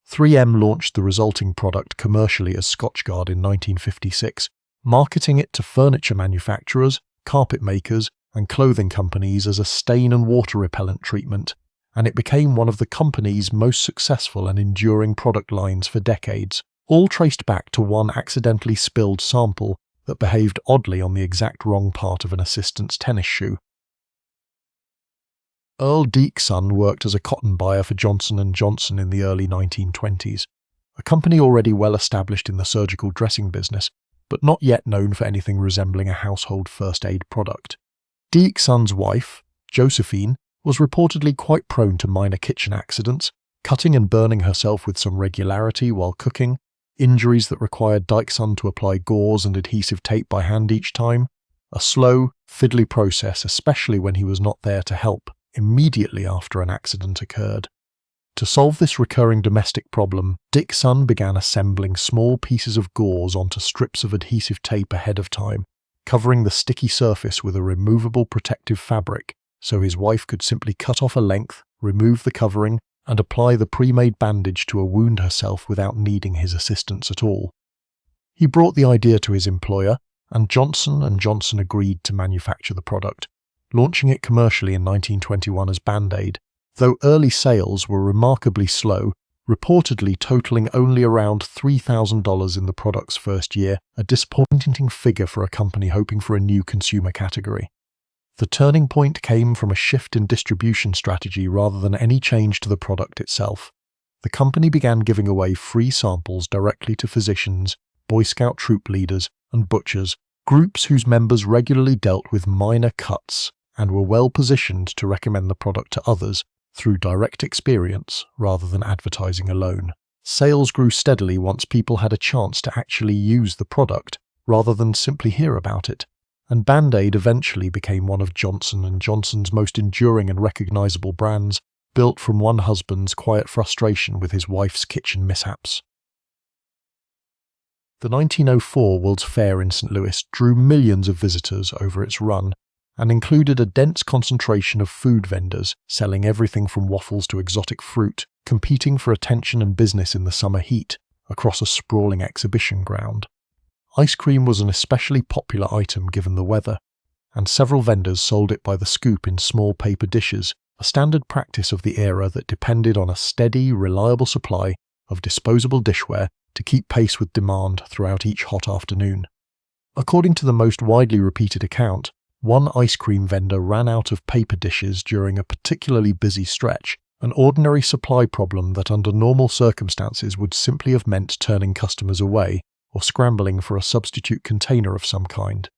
3M launched the resulting product commercially as Scotchgard in 1956, marketing it to furniture manufacturers, carpet makers, and clothing companies as a stain and water repellent treatment, and it became one of the company's most successful and enduring product lines for decades, all traced back to one accidentally spilled sample that behaved oddly on the exact wrong part of an assistant's tennis shoe. Earl Deake's son worked as a cotton buyer for Johnson & Johnson in the early 1920s, a company already well established in the surgical dressing business, but not yet known for anything resembling a household first aid product. Deake's son's wife, Josephine, was reportedly quite prone to minor kitchen accidents, cutting and burning herself with some regularity while cooking, injuries that required Deake's son to apply gauze and adhesive tape by hand each time, a slow, fiddly process especially when he was not there to help immediately after an accident occurred. To solve this recurring domestic problem, Deake's son began assembling small pieces of gauze onto strips of adhesive tape ahead of time, covering the sticky surface with a removable protective fabric so his wife could simply cut off a length, remove the covering, and apply the pre-made bandage to a wound herself without needing his assistance at all. He brought the idea to his employer, and Johnson & Johnson agreed to manufacture the product, launching it commercially in 1921 as Band-Aid, though early sales were remarkably slow, reportedly totaling only around $3,000 in the product's first year, a disappointing figure for a company hoping for a new consumer category. The turning point came from a shift in distribution strategy rather than any change to the product itself. The company began giving away free samples directly to physicians, Boy Scout troop leaders, and butchers, groups whose members regularly dealt with minor cuts and were well positioned to recommend the product to others through direct experience rather than advertising alone. Sales grew steadily once people had a chance to actually use the product rather than simply hear about it, and Band-Aid eventually became one of Johnson & Johnson's most enduring and recognizable brands, built from one husband's quiet frustration with his wife's kitchen mishaps. The 1904 World's Fair in St. Louis drew millions of visitors over its run, and included a dense concentration of food vendors selling everything from waffles to exotic fruit, competing for attention and business in the summer heat across a sprawling exhibition ground. Ice cream was an especially popular item given the weather, and several vendors sold it by the scoop in small paper dishes, a standard practice of the era that depended on a steady, reliable supply of disposable dishware to keep pace with demand throughout each hot afternoon. According to the most widely repeated account, one ice cream vendor ran out of paper dishes during a particularly busy stretch, an ordinary supply problem that under normal circumstances would simply have meant turning customers away or scrambling for a substitute container of some kind.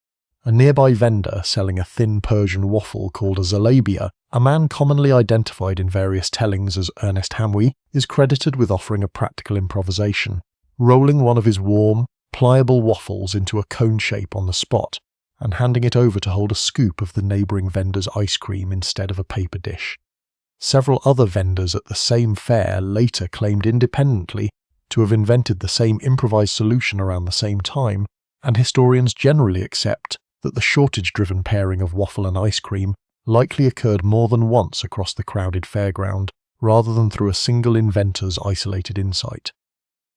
A nearby vendor selling a thin Persian waffle called a zalabia, a man commonly identified in various tellings as Ernest Hamwi, is credited with offering a practical improvisation. Rolling one of his warm, pliable waffles into a cone shape on the spot, and handing it over to hold a scoop of the neighbouring vendor's ice cream instead of a paper dish. Several other vendors at the same fair later claimed independently to have invented the same improvised solution around the same time, and historians generally accept that the shortage-driven pairing of waffle and ice cream likely occurred more than once across the crowded fairground, rather than through a single inventor's isolated insight.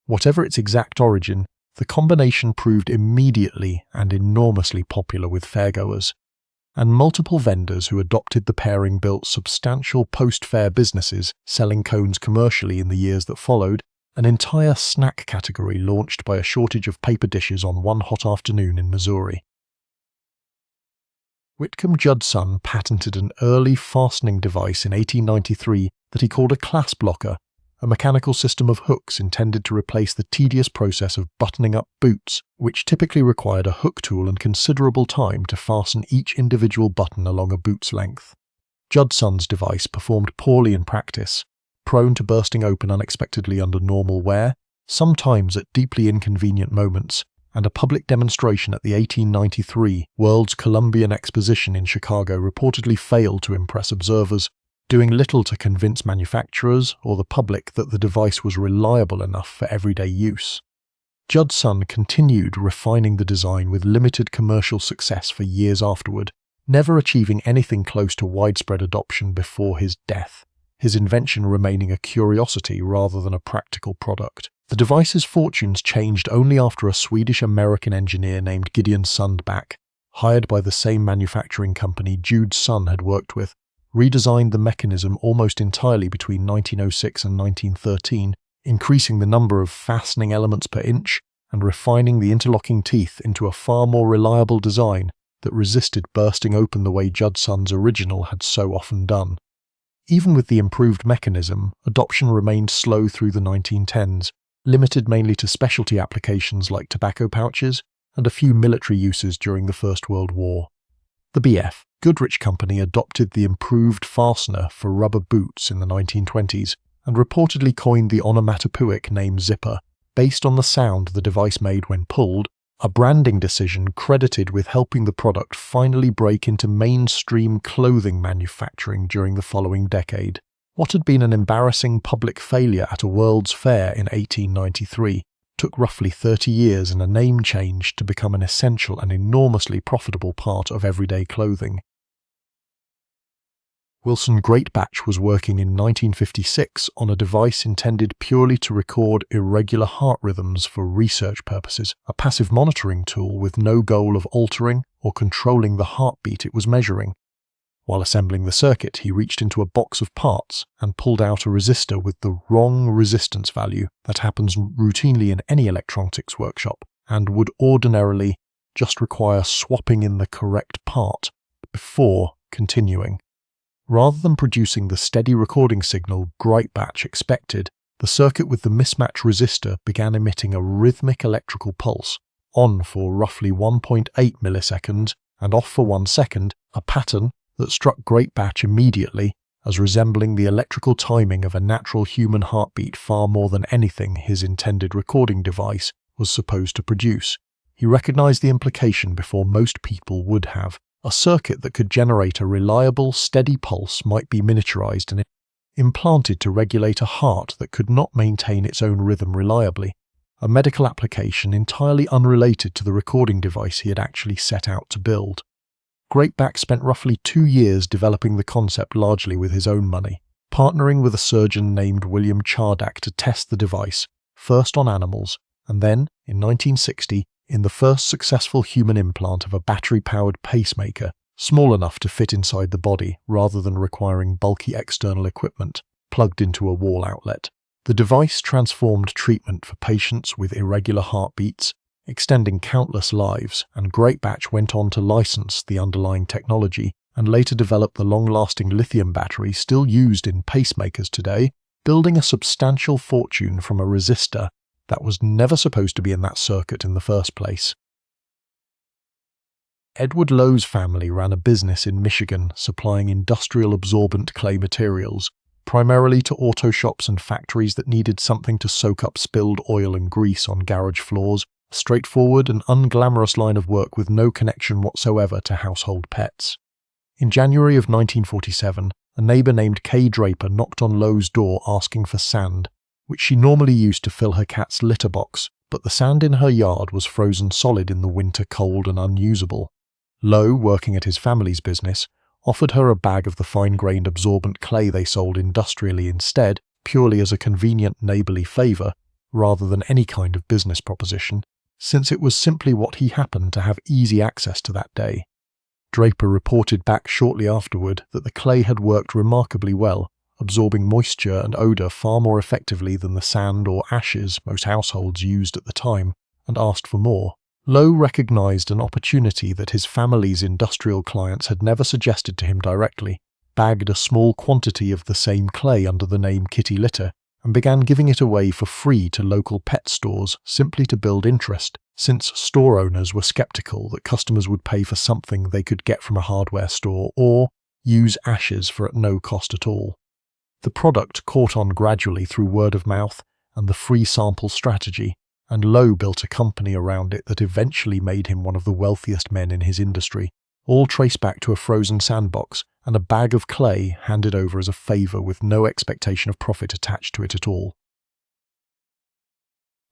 Whatever its exact origin, the combination proved immediately and enormously popular with fairgoers, and multiple vendors who adopted the pairing built substantial post-fair businesses selling cones commercially in the years that followed, an entire snack category launched by a shortage of paper dishes on one hot afternoon in Missouri. Whitcomb Judson patented an early fastening device in 1893 that he called a clasp locker, a mechanical system of hooks intended to replace the tedious process of buttoning up boots, which typically required a hook tool and considerable time to fasten each individual button along a boot's length. Judson's device performed poorly in practice, prone to bursting open unexpectedly under normal wear, sometimes at deeply inconvenient moments, and a public demonstration at the 1893 World's Columbian Exposition in Chicago reportedly failed to impress observers, doing little to convince manufacturers or the public that the device was reliable enough for everyday use. Judson continued refining the design with limited commercial success for years afterward, never achieving anything close to widespread adoption before his death, his invention remaining a curiosity rather than a practical product. The device's fortunes changed only after a Swedish-American engineer named Gideon Sundback, hired by the same manufacturing company Jude's son had worked with, redesigned the mechanism almost entirely between 1906 and 1913, increasing the number of fastening elements per inch and refining the interlocking teeth into a far more reliable design that resisted bursting open the way Judson's original had so often done. Even with the improved mechanism, adoption remained slow through the 1910s, limited mainly to specialty applications like tobacco pouches and a few military uses during the First World War. The B.F. Goodrich Company adopted the improved fastener for rubber boots in the 1920s and reportedly coined the onomatopoeic name zipper, based on the sound the device made when pulled, a branding decision credited with helping the product finally break into mainstream clothing manufacturing during the following decade. What had been an embarrassing public failure at a World's Fair in 1893 took roughly 30 years and a name change to become an essential and enormously profitable part of everyday clothing. Wilson Greatbatch was working in 1956 on a device intended purely to record irregular heart rhythms for research purposes, a passive monitoring tool with no goal of altering or controlling the heartbeat it was measuring. While assembling the circuit, he reached into a box of parts and pulled out a resistor with the wrong resistance value that happens routinely in any electronics workshop and would ordinarily just require swapping in the correct part before continuing. Rather than producing the steady recording signal Greatbatch expected, the circuit with the mismatch resistor began emitting a rhythmic electrical pulse, on for roughly 1.8 milliseconds and off for 1 second, a pattern that struck Greatbatch immediately as resembling the electrical timing of a natural human heartbeat far more than anything his intended recording device was supposed to produce. He recognized the implication before most people would have. A circuit that could generate a reliable, steady pulse might be miniaturized and implanted to regulate a heart that could not maintain its own rhythm reliably, a medical application entirely unrelated to the recording device he had actually set out to build. Greatbatch spent roughly 2 years developing the concept largely with his own money, partnering with a surgeon named William Chardak to test the device, first on animals, and then, in 1960, in the first successful human implant of a battery-powered pacemaker, small enough to fit inside the body rather than requiring bulky external equipment, plugged into a wall outlet. The device transformed treatment for patients with irregular heartbeats, extending countless lives, and Greatbatch went on to license the underlying technology and later developed the long-lasting lithium battery still used in pacemakers today, building a substantial fortune from a resistor that was never supposed to be in that circuit in the first place. Edward Lowe's family ran a business in Michigan supplying industrial absorbent clay materials, primarily to auto shops and factories that needed something to soak up spilled oil and grease on garage floors, a straightforward and unglamorous line of work with no connection whatsoever to household pets. In January of 1947, a neighbour named Kay Draper knocked on Lowe's door asking for sand, which she normally used to fill her cat's litter box, but the sand in her yard was frozen solid in the winter cold and unusable. Lowe, working at his family's business, offered her a bag of the fine-grained absorbent clay they sold industrially instead, purely as a convenient neighbourly favour, rather than any kind of business proposition, since it was simply what he happened to have easy access to that day. Draper reported back shortly afterward that the clay had worked remarkably well, absorbing moisture and odour far more effectively than the sand or ashes most households used at the time, and asked for more. Lowe recognised an opportunity that his family's industrial clients had never suggested to him directly, bagged a small quantity of the same clay under the name Kitty Litter, and began giving it away for free to local pet stores simply to build interest, since store owners were sceptical that customers would pay for something they could get from a hardware store or use ashes for at no cost at all. The product caught on gradually through word of mouth and the free sample strategy, and Lowe built a company around it that eventually made him one of the wealthiest men in his industry, all traced back to a frozen sandbox and a bag of clay handed over as a favour with no expectation of profit attached to it at all.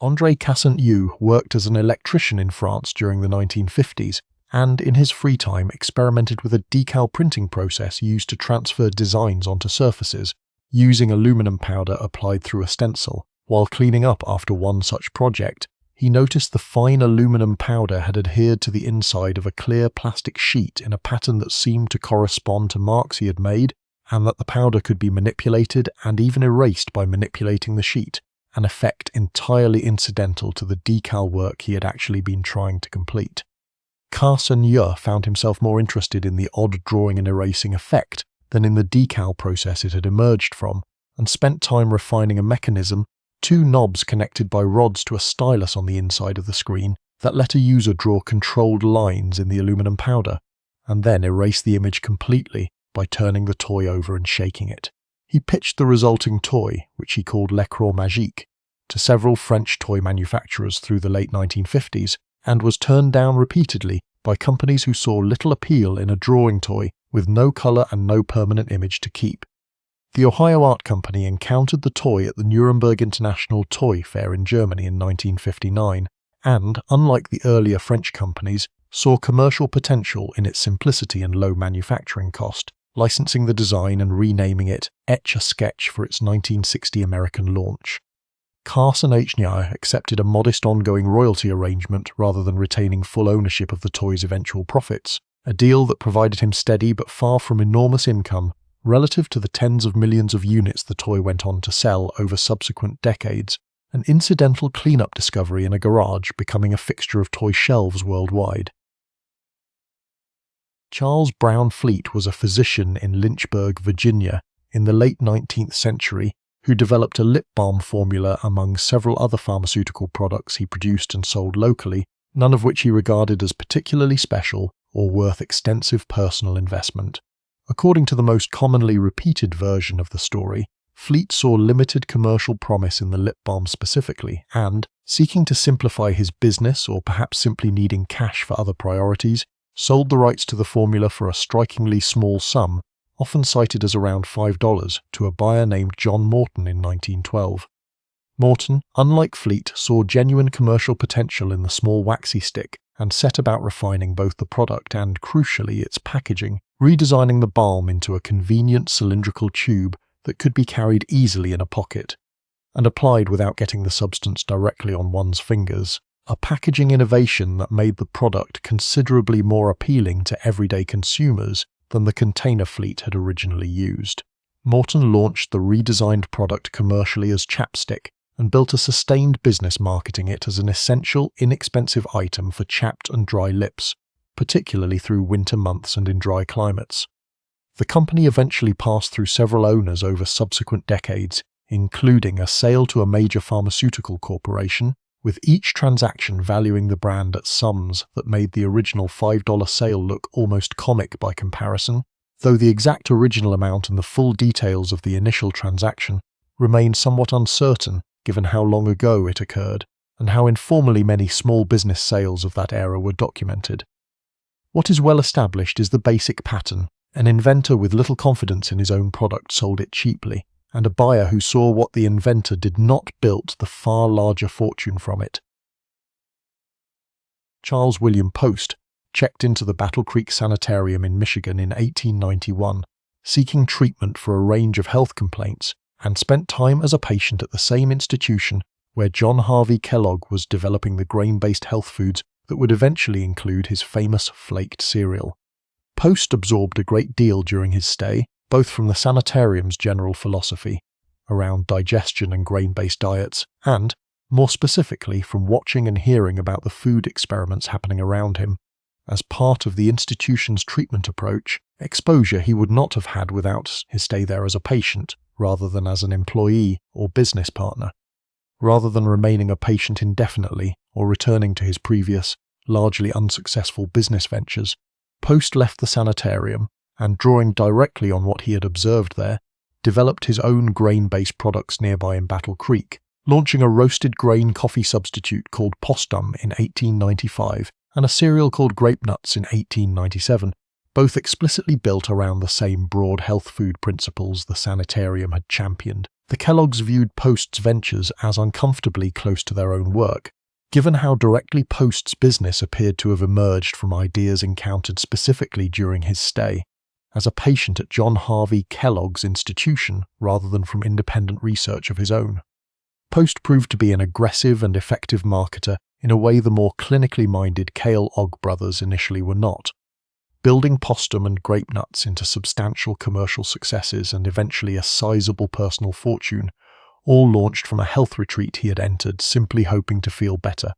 André Cassagneux worked as an electrician in France during the 1950s, and in his free time experimented with a decal printing process used to transfer designs onto surfaces, using aluminum powder applied through a stencil. While cleaning up after one such project, he noticed the fine aluminum powder had adhered to the inside of a clear plastic sheet in a pattern that seemed to correspond to marks he had made, and that the powder could be manipulated and even erased by manipulating the sheet, an effect entirely incidental to the decal work he had actually been trying to complete. Cassagneux found himself more interested in the odd drawing and erasing effect than in the decal process it had emerged from, and spent time refining a mechanism, two knobs connected by rods to a stylus on the inside of the screen, that let a user draw controlled lines in the aluminum powder, and then erase the image completely by turning the toy over and shaking it. He pitched the resulting toy, which he called L'Écran Magique, to several French toy manufacturers through the late 1950s, and was turned down repeatedly by companies who saw little appeal in a drawing toy with no colour and no permanent image to keep. The Ohio Art Company encountered the toy at the Nuremberg International Toy Fair in Germany in 1959, and, unlike the earlier French companies, saw commercial potential in its simplicity and low manufacturing cost, licensing the design and renaming it Etch-a-Sketch for its 1960 American launch. Cassagneux accepted a modest ongoing royalty arrangement rather than retaining full ownership of the toy's eventual profits, a deal that provided him steady but far from enormous income relative to the tens of millions of units the toy went on to sell over subsequent decades, an incidental cleanup discovery in a garage becoming a fixture of toy shelves worldwide. Charles Brown Fleet was a physician in Lynchburg, Virginia, in the late 19th century, who developed a lip balm formula among several other pharmaceutical products he produced and sold locally, none of which he regarded as particularly special or worth extensive personal investment. According to the most commonly repeated version of the story, Fleet saw limited commercial promise in the lip balm specifically, and, seeking to simplify his business or perhaps simply needing cash for other priorities, sold the rights to the formula for a strikingly small sum, often cited as around $5, to a buyer named John Morton in 1912. Morton, unlike Fleet, saw genuine commercial potential in the small waxy stick and set about refining both the product and, crucially, its packaging, redesigning the balm into a convenient cylindrical tube that could be carried easily in a pocket, and applied without getting the substance directly on one's fingers, a packaging innovation that made the product considerably more appealing to everyday consumers than the container Fleet had originally used. Morton launched the redesigned product commercially as chapstick, and built a sustained business marketing it as an essential, inexpensive item for chapped and dry lips, particularly through winter months and in dry climates. The company eventually passed through several owners over subsequent decades, including a sale to a major pharmaceutical corporation, with each transaction valuing the brand at sums that made the original $5 sale look almost comic by comparison, though the exact original amount and the full details of the initial transaction remain somewhat uncertain given how long ago it occurred, and how informally many small business sales of that era were documented. What is well established is the basic pattern: an inventor with little confidence in his own product sold it cheaply, and a buyer who saw what the inventor did not build the far larger fortune from it. Charles William Post checked into the Battle Creek Sanitarium in Michigan in 1891, seeking treatment for a range of health complaints, and spent time as a patient at the same institution where John Harvey Kellogg was developing the grain-based health foods that would eventually include his famous flaked cereal. Post absorbed a great deal during his stay, both from the sanitarium's general philosophy around digestion and grain-based diets, and, more specifically, from watching and hearing about the food experiments happening around him. As part of the institution's treatment approach, exposure he would not have had without his stay there as a patient, rather than as an employee or business partner. Rather than remaining a patient indefinitely or returning to his previous, largely unsuccessful business ventures, Post left the sanitarium and, drawing directly on what he had observed there, developed his own grain-based products nearby in Battle Creek, launching a roasted grain coffee substitute called Postum in 1895 and a cereal called Grape Nuts in 1897, both explicitly built around the same broad health food principles the sanitarium had championed. The Kellogg's viewed Post's ventures as uncomfortably close to their own work, given how directly Post's business appeared to have emerged from ideas encountered specifically during his stay, as a patient at John Harvey Kellogg's institution rather than from independent research of his own. Post proved to be an aggressive and effective marketer in a way the more clinically minded Kellogg brothers initially were not, building Postum and Grape Nuts into substantial commercial successes and eventually a sizable personal fortune, all launched from a health retreat he had entered simply hoping to feel better,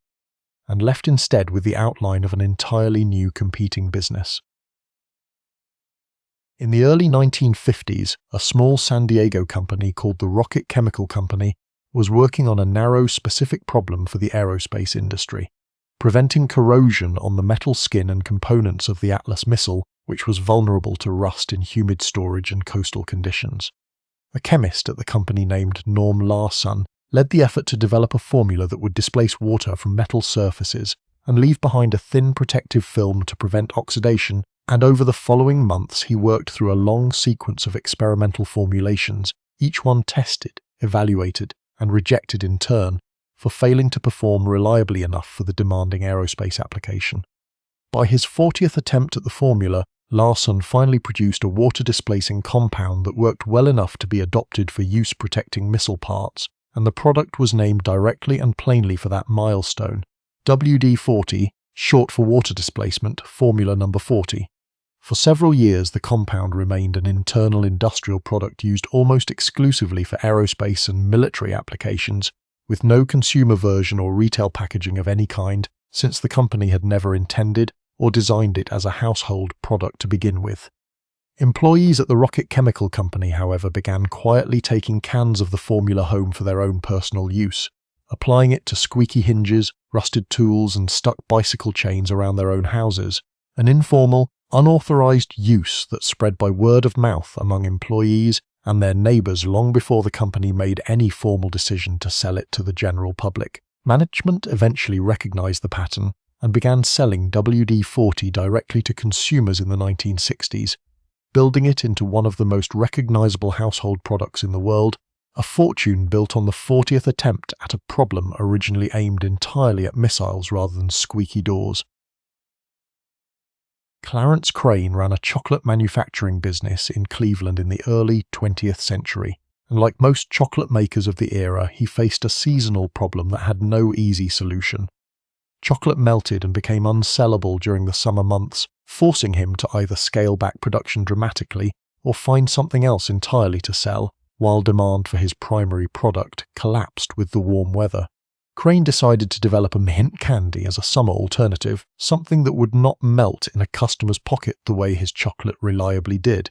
and left instead with the outline of an entirely new competing business. In the early 1950s, a small San Diego company called the Rocket Chemical Company was working on a narrow specific problem for the aerospace industry, preventing corrosion on the metal skin and components of the Atlas missile, which was vulnerable to rust in humid storage and coastal conditions. A chemist at the company named Norm Larson led the effort to develop a formula that would displace water from metal surfaces and leave behind a thin protective film to prevent oxidation, and over the following months he worked through a long sequence of experimental formulations, each one tested, evaluated, and rejected in turn, for failing to perform reliably enough for the demanding aerospace application. By his 40th attempt at the formula, Larson finally produced a water-displacing compound that worked well enough to be adopted for use protecting missile parts, and the product was named directly and plainly for that milestone, WD-40, short for water displacement, formula number 40. For several years the compound remained an internal industrial product used almost exclusively for aerospace and military applications, with no consumer version or retail packaging of any kind, since the company had never intended or designed it as a household product to begin with. Employees at the Rocket Chemical Company, however, began quietly taking cans of the formula home for their own personal use, applying it to squeaky hinges, rusted tools, and stuck bicycle chains around their own houses, an informal, unauthorized use that spread by word of mouth among employees and their neighbors long before the company made any formal decision to sell it to the general public. Management eventually recognized the pattern and began selling WD-40 directly to consumers in the 1960s, building it into one of the most recognizable household products in the world, a fortune built on the 40th attempt at a problem originally aimed entirely at missiles rather than squeaky doors. Clarence Crane ran a chocolate manufacturing business in Cleveland in the early 20th century, and like most chocolate makers of the era, he faced a seasonal problem that had no easy solution. Chocolate melted and became unsellable during the summer months, forcing him to either scale back production dramatically or find something else entirely to sell, while demand for his primary product collapsed with the warm weather. Crane decided to develop a mint candy as a summer alternative, something that would not melt in a customer's pocket the way his chocolate reliably did.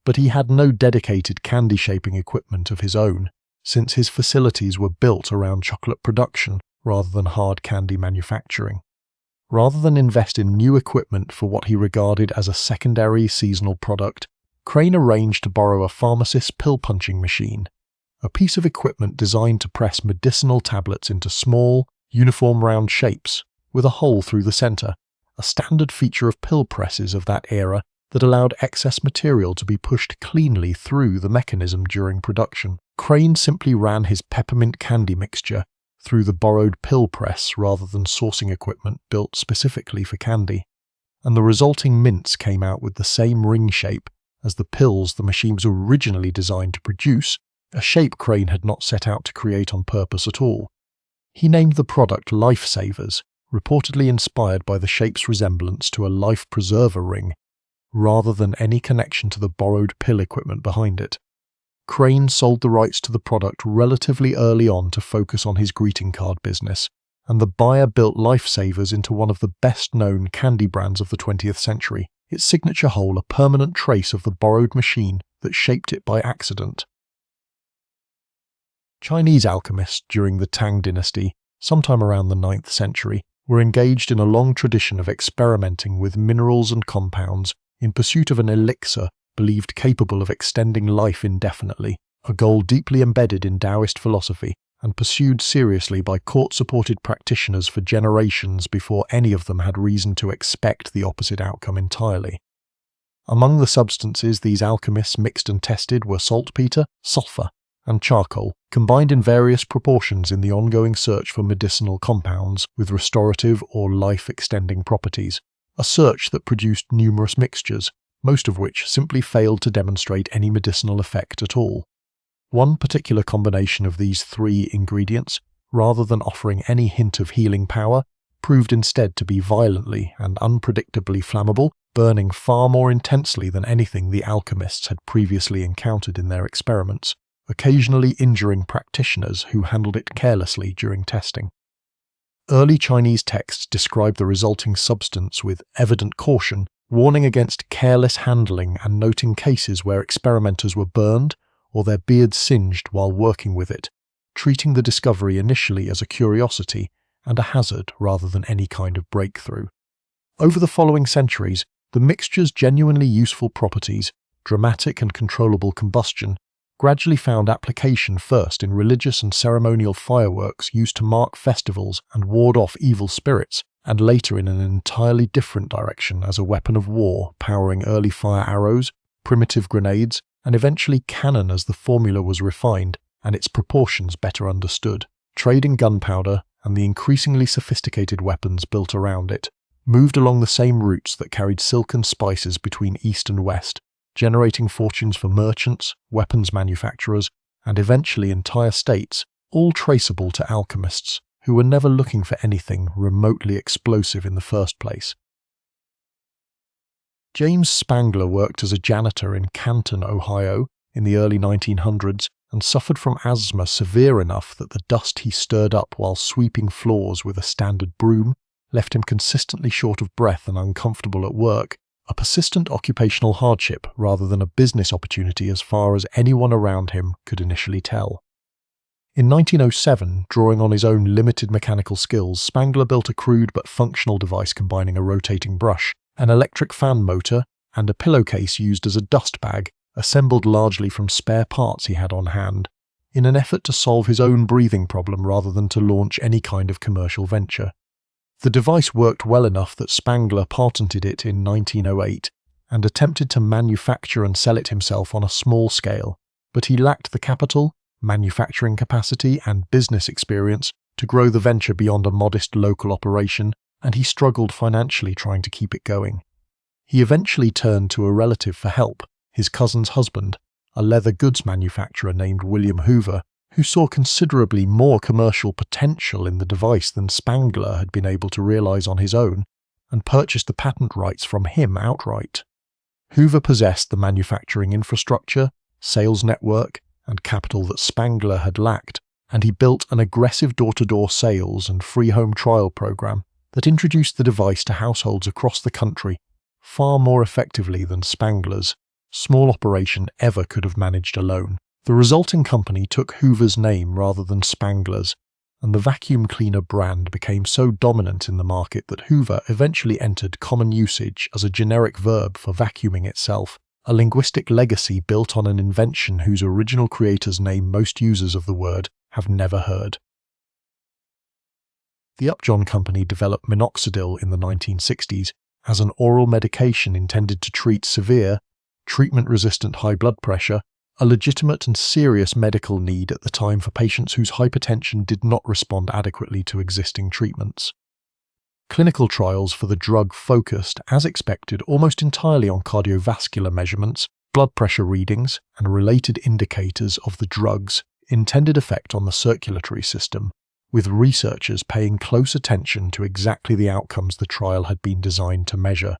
But he had no dedicated candy shaping equipment of his own, since his facilities were built around chocolate production rather than hard candy manufacturing. Rather than invest in new equipment for what he regarded as a secondary seasonal product, Crane arranged to borrow a pharmacist's pill-punching machine, a piece of equipment designed to press medicinal tablets into small, uniform round shapes, with a hole through the centre, a standard feature of pill presses of that era that allowed excess material to be pushed cleanly through the mechanism during production. Crane simply ran his peppermint candy mixture through the borrowed pill press rather than sourcing equipment built specifically for candy, and the resulting mints came out with the same ring shape as the pills the machine was originally designed to produce, a shape Crane had not set out to create on purpose at all. He named the product Lifesavers, reportedly inspired by the shape's resemblance to a life preserver ring, rather than any connection to the borrowed pill equipment behind it. Crane sold the rights to the product relatively early on to focus on his greeting card business, and the buyer built Lifesavers into one of the best-known candy brands of the 20th century, its signature hole a permanent trace of the borrowed machine that shaped it by accident. Chinese alchemists during the Tang dynasty, sometime around the 9th century, were engaged in a long tradition of experimenting with minerals and compounds in pursuit of an elixir believed capable of extending life indefinitely, a goal deeply embedded in Taoist philosophy and pursued seriously by court-supported practitioners for generations before any of them had reason to expect the opposite outcome entirely. Among the substances these alchemists mixed and tested were saltpeter, sulfur, and charcoal, combined in various proportions in the ongoing search for medicinal compounds with restorative or life-extending properties, a search that produced numerous mixtures, most of which simply failed to demonstrate any medicinal effect at all. One particular combination of these three ingredients, rather than offering any hint of healing power, proved instead to be violently and unpredictably flammable, burning far more intensely than anything the alchemists had previously encountered in their experiments, occasionally injuring practitioners who handled it carelessly during testing. Early Chinese texts describe the resulting substance with evident caution, warning against careless handling and noting cases where experimenters were burned or their beards singed while working with it, treating the discovery initially as a curiosity and a hazard rather than any kind of breakthrough. Over the following centuries, the mixture's genuinely useful properties, dramatic and controllable combustion, gradually found application first in religious and ceremonial fireworks used to mark festivals and ward off evil spirits, and later in an entirely different direction as a weapon of war powering early fire arrows, primitive grenades, and eventually cannon as the formula was refined and its proportions better understood. Trade in gunpowder and the increasingly sophisticated weapons built around it moved along the same routes that carried silken spices between East and West, generating fortunes for merchants, weapons manufacturers, and eventually entire states, all traceable to alchemists, who were never looking for anything remotely explosive in the first place. James Spangler worked as a janitor in Canton, Ohio, in the early 1900s and suffered from asthma severe enough that the dust he stirred up while sweeping floors with a standard broom left him consistently short of breath and uncomfortable at work, a persistent occupational hardship rather than a business opportunity as far as anyone around him could initially tell. In 1907, drawing on his own limited mechanical skills, Spangler built a crude but functional device combining a rotating brush, an electric fan motor, and a pillowcase used as a dust bag, assembled largely from spare parts he had on hand, in an effort to solve his own breathing problem rather than to launch any kind of commercial venture. The device worked well enough that Spangler patented it in 1908 and attempted to manufacture and sell it himself on a small scale, but he lacked the capital, manufacturing capacity, and business experience to grow the venture beyond a modest local operation, and he struggled financially trying to keep it going. He eventually turned to a relative for help, his cousin's husband, a leather goods manufacturer named William Hoover, who saw considerably more commercial potential in the device than Spangler had been able to realize on his own, and purchased the patent rights from him outright. Hoover possessed the manufacturing infrastructure, sales network, and capital that Spangler had lacked, and he built an aggressive door-to-door sales and free home trial program that introduced the device to households across the country far more effectively than Spangler's small operation ever could have managed alone. The resulting company took Hoover's name rather than Spangler's, and the vacuum cleaner brand became so dominant in the market that Hoover eventually entered common usage as a generic verb for vacuuming itself, a linguistic legacy built on an invention whose original creator's name most users of the word have never heard. The Upjohn Company developed minoxidil in the 1960s as an oral medication intended to treat severe, treatment-resistant high blood pressure, a legitimate and serious medical need at the time for patients whose hypertension did not respond adequately to existing treatments. Clinical trials for the drug focused, as expected, almost entirely on cardiovascular measurements, blood pressure readings, and related indicators of the drug's intended effect on the circulatory system, with researchers paying close attention to exactly the outcomes the trial had been designed to measure.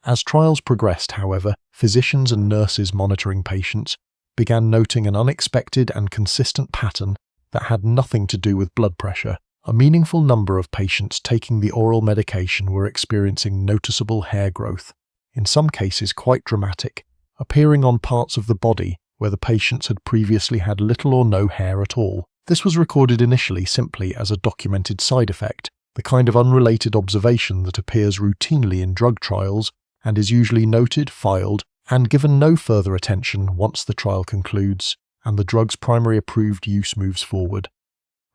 As trials progressed, however, physicians and nurses monitoring patients began noting an unexpected and consistent pattern that had nothing to do with blood pressure. A meaningful number of patients taking the oral medication were experiencing noticeable hair growth, in some cases quite dramatic, appearing on parts of the body where the patients had previously had little or no hair at all. This was recorded initially simply as a documented side effect, the kind of unrelated observation that appears routinely in drug trials and is usually noted, filed, and given no further attention once the trial concludes and the drug's primary approved use moves forward.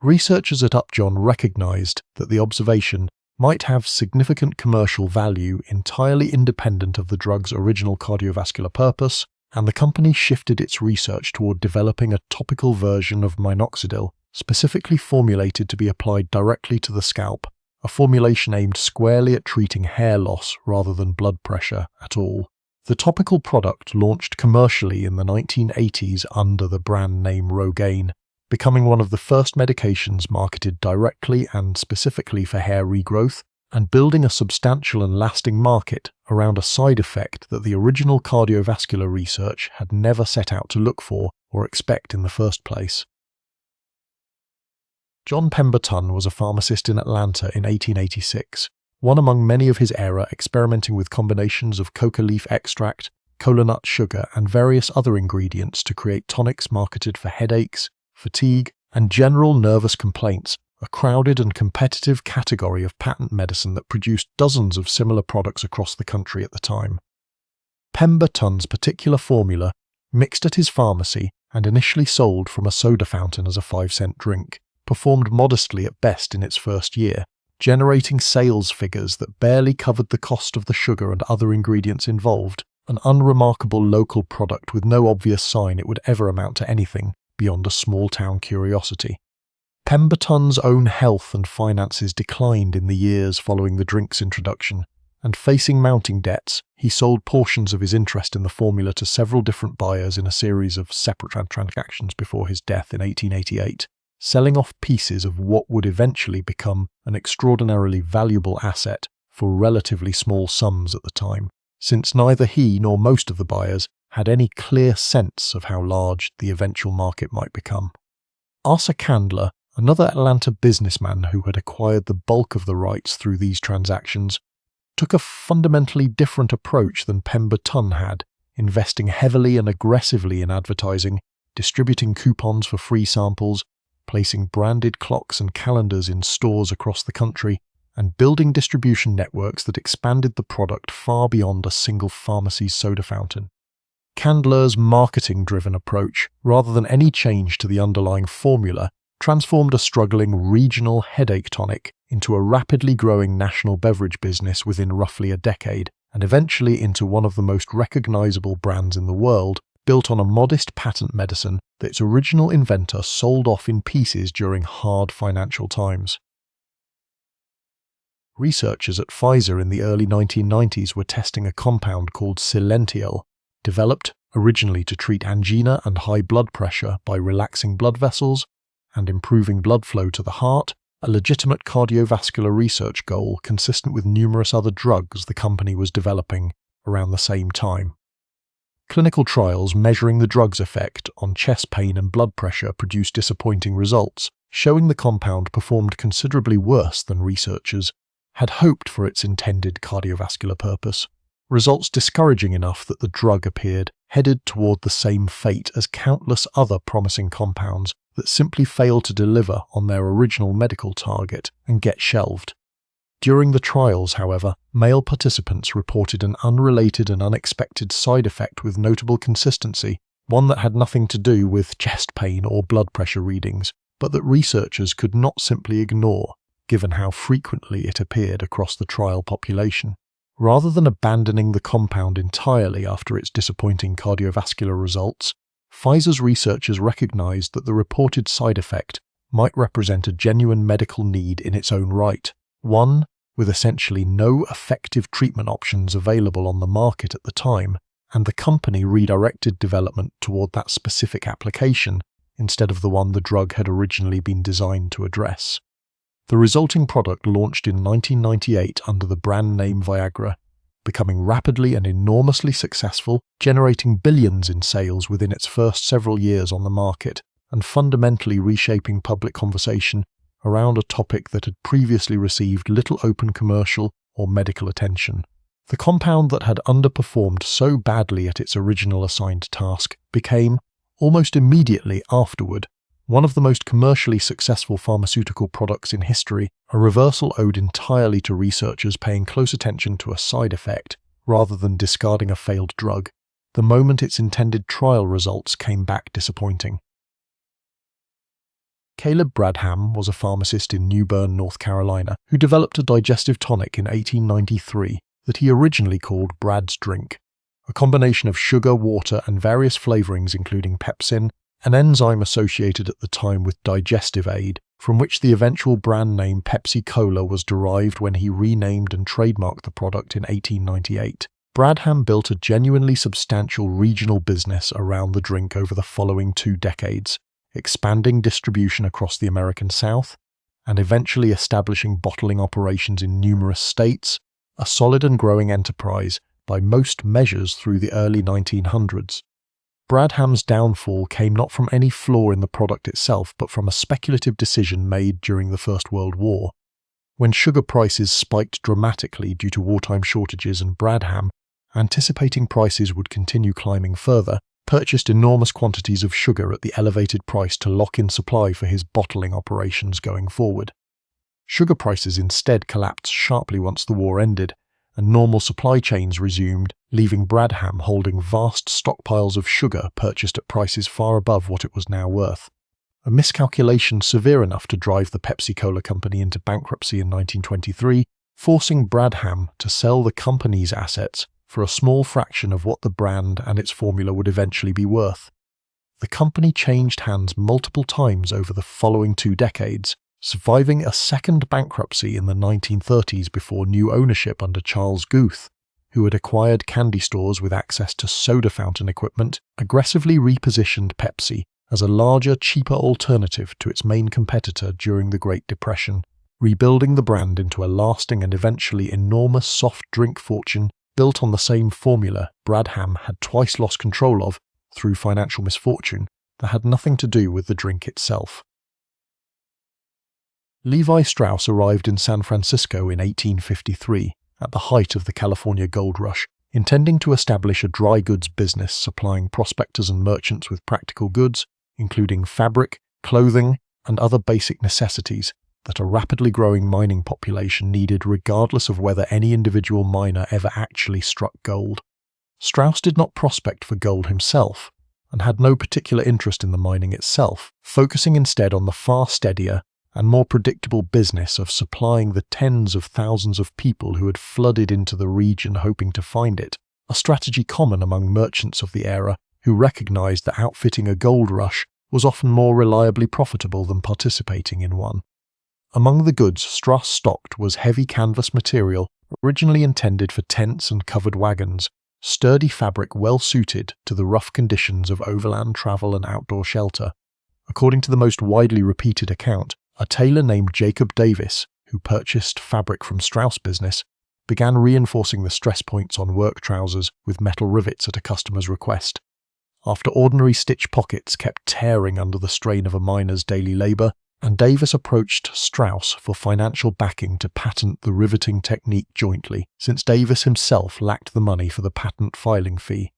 Researchers at Upjohn recognized that the observation might have significant commercial value entirely independent of the drug's original cardiovascular purpose, and the company shifted its research toward developing a topical version of minoxidil, specifically formulated to be applied directly to the scalp, a formulation aimed squarely at treating hair loss rather than blood pressure at all. The topical product launched commercially in the 1980s under the brand name Rogaine, becoming one of the first medications marketed directly and specifically for hair regrowth, and building a substantial and lasting market around a side effect that the original cardiovascular research had never set out to look for or expect in the first place. John Pemberton was a pharmacist in Atlanta in 1886, one among many of his era experimenting with combinations of coca leaf extract, kola nut sugar, and various other ingredients to create tonics marketed for headaches, fatigue, and general nervous complaints, a crowded and competitive category of patent medicine that produced dozens of similar products across the country at the time. Pemberton's particular formula, mixed at his pharmacy and initially sold from a soda fountain as a 5-cent drink, performed modestly at best in its first year, generating sales figures that barely covered the cost of the sugar and other ingredients involved, an unremarkable local product with no obvious sign it would ever amount to anything beyond a small-town curiosity. Pemberton's own health and finances declined in the years following the drink's introduction, and facing mounting debts, he sold portions of his interest in the formula to several different buyers in a series of separate transactions before his death in 1888, selling off pieces of what would eventually become an extraordinarily valuable asset for relatively small sums at the time, since neither he nor most of the buyers had any clear sense of how large the eventual market might become. Asa Candler, another Atlanta businessman who had acquired the bulk of the rights through these transactions, took a fundamentally different approach than Pemberton had, investing heavily and aggressively in advertising, distributing coupons for free samples, placing branded clocks and calendars in stores across the country, and building distribution networks that expanded the product far beyond a single pharmacy's soda fountain. Candler's marketing-driven approach, rather than any change to the underlying formula, transformed a struggling regional headache tonic into a rapidly growing national beverage business within roughly a decade, and eventually into one of the most recognizable brands in the world, built on a modest patent medicine that its original inventor sold off in pieces during hard financial times. Researchers at Pfizer in the early 1990s were testing a compound called Silential, developed originally to treat angina and high blood pressure by relaxing blood vessels and improving blood flow to the heart, a legitimate cardiovascular research goal consistent with numerous other drugs the company was developing around the same time. Clinical trials measuring the drug's effect on chest pain and blood pressure produced disappointing results, showing the compound performed considerably worse than researchers had hoped for its intended cardiovascular purpose. Results discouraging enough that the drug appeared headed toward the same fate as countless other promising compounds that simply failed to deliver on their original medical target and get shelved. During the trials, however, male participants reported an unrelated and unexpected side effect with notable consistency, one that had nothing to do with chest pain or blood pressure readings, but that researchers could not simply ignore. given how frequently it appeared across the trial population. Rather than abandoning the compound entirely after its disappointing cardiovascular results, Pfizer's researchers recognized that the reported side effect might represent a genuine medical need in its own right, one with essentially no effective treatment options available on the market at the time, and the company redirected development toward that specific application instead of the one the drug had originally been designed to address. The resulting product launched in 1998 under the brand name Viagra, becoming rapidly and enormously successful, generating billions in sales within its first several years on the market, and fundamentally reshaping public conversation around a topic that had previously received little open commercial or medical attention. The compound that had underperformed so badly at its original assigned task became, almost immediately afterward, one of the most commercially successful pharmaceutical products in history, a reversal owed entirely to researchers paying close attention to a side effect rather than discarding a failed drug, the moment its intended trial results came back disappointing. Caleb Bradham was a pharmacist in New Bern, North Carolina, who developed a digestive tonic in 1893 that he originally called Brad's Drink, a combination of sugar, water, and various flavorings including pepsin, an enzyme associated at the time with digestive aid, from which the eventual brand name Pepsi Cola was derived when he renamed and trademarked the product in 1898. Bradham built a genuinely substantial regional business around the drink over the following 2 decades, expanding distribution across the American South, and eventually establishing bottling operations in numerous states, a solid and growing enterprise by most measures through the early 1900s. Bradham's downfall came not from any flaw in the product itself, but from a speculative decision made during the First World War. When sugar prices spiked dramatically due to wartime shortages, and Bradham, anticipating prices would continue climbing further, purchased enormous quantities of sugar at the elevated price to lock in supply for his bottling operations going forward. Sugar prices instead collapsed sharply once the war ended, and normal supply chains resumed, leaving Bradham holding vast stockpiles of sugar purchased at prices far above what it was now worth. A miscalculation severe enough to drive the Pepsi-Cola company into bankruptcy in 1923, forcing Bradham to sell the company's assets for a small fraction of what the brand and its formula would eventually be worth. The company changed hands multiple times over the following 2 decades, surviving a second bankruptcy in the 1930s before new ownership under Charles Goodyear, who had acquired candy stores with access to soda fountain equipment, aggressively repositioned Pepsi as a larger, cheaper alternative to its main competitor during the Great Depression, rebuilding the brand into a lasting and eventually enormous soft drink fortune built on the same formula Bradham had twice lost control of through financial misfortune that had nothing to do with the drink itself. Levi Strauss arrived in San Francisco in 1853, at the height of the California gold rush, intending to establish a dry goods business supplying prospectors and merchants with practical goods, including fabric, clothing, and other basic necessities that a rapidly growing mining population needed regardless of whether any individual miner ever actually struck gold. Strauss did not prospect for gold himself, and had no particular interest in the mining itself, focusing instead on the far steadier and more predictable business of supplying the tens of thousands of people who had flooded into the region hoping to find it, a strategy common among merchants of the era who recognized that outfitting a gold rush was often more reliably profitable than participating in one. Among the goods Strauss stocked was heavy canvas material originally intended for tents and covered wagons, sturdy fabric well suited to the rough conditions of overland travel and outdoor shelter. According to the most widely repeated account, a tailor named Jacob Davis, who purchased fabric from Strauss business, began reinforcing the stress points on work trousers with metal rivets at a customer's request. After ordinary stitch pockets kept tearing under the strain of a miner's daily labor, and Davis approached Strauss for financial backing to patent the riveting technique jointly, since Davis himself lacked the money for the patent filing fee.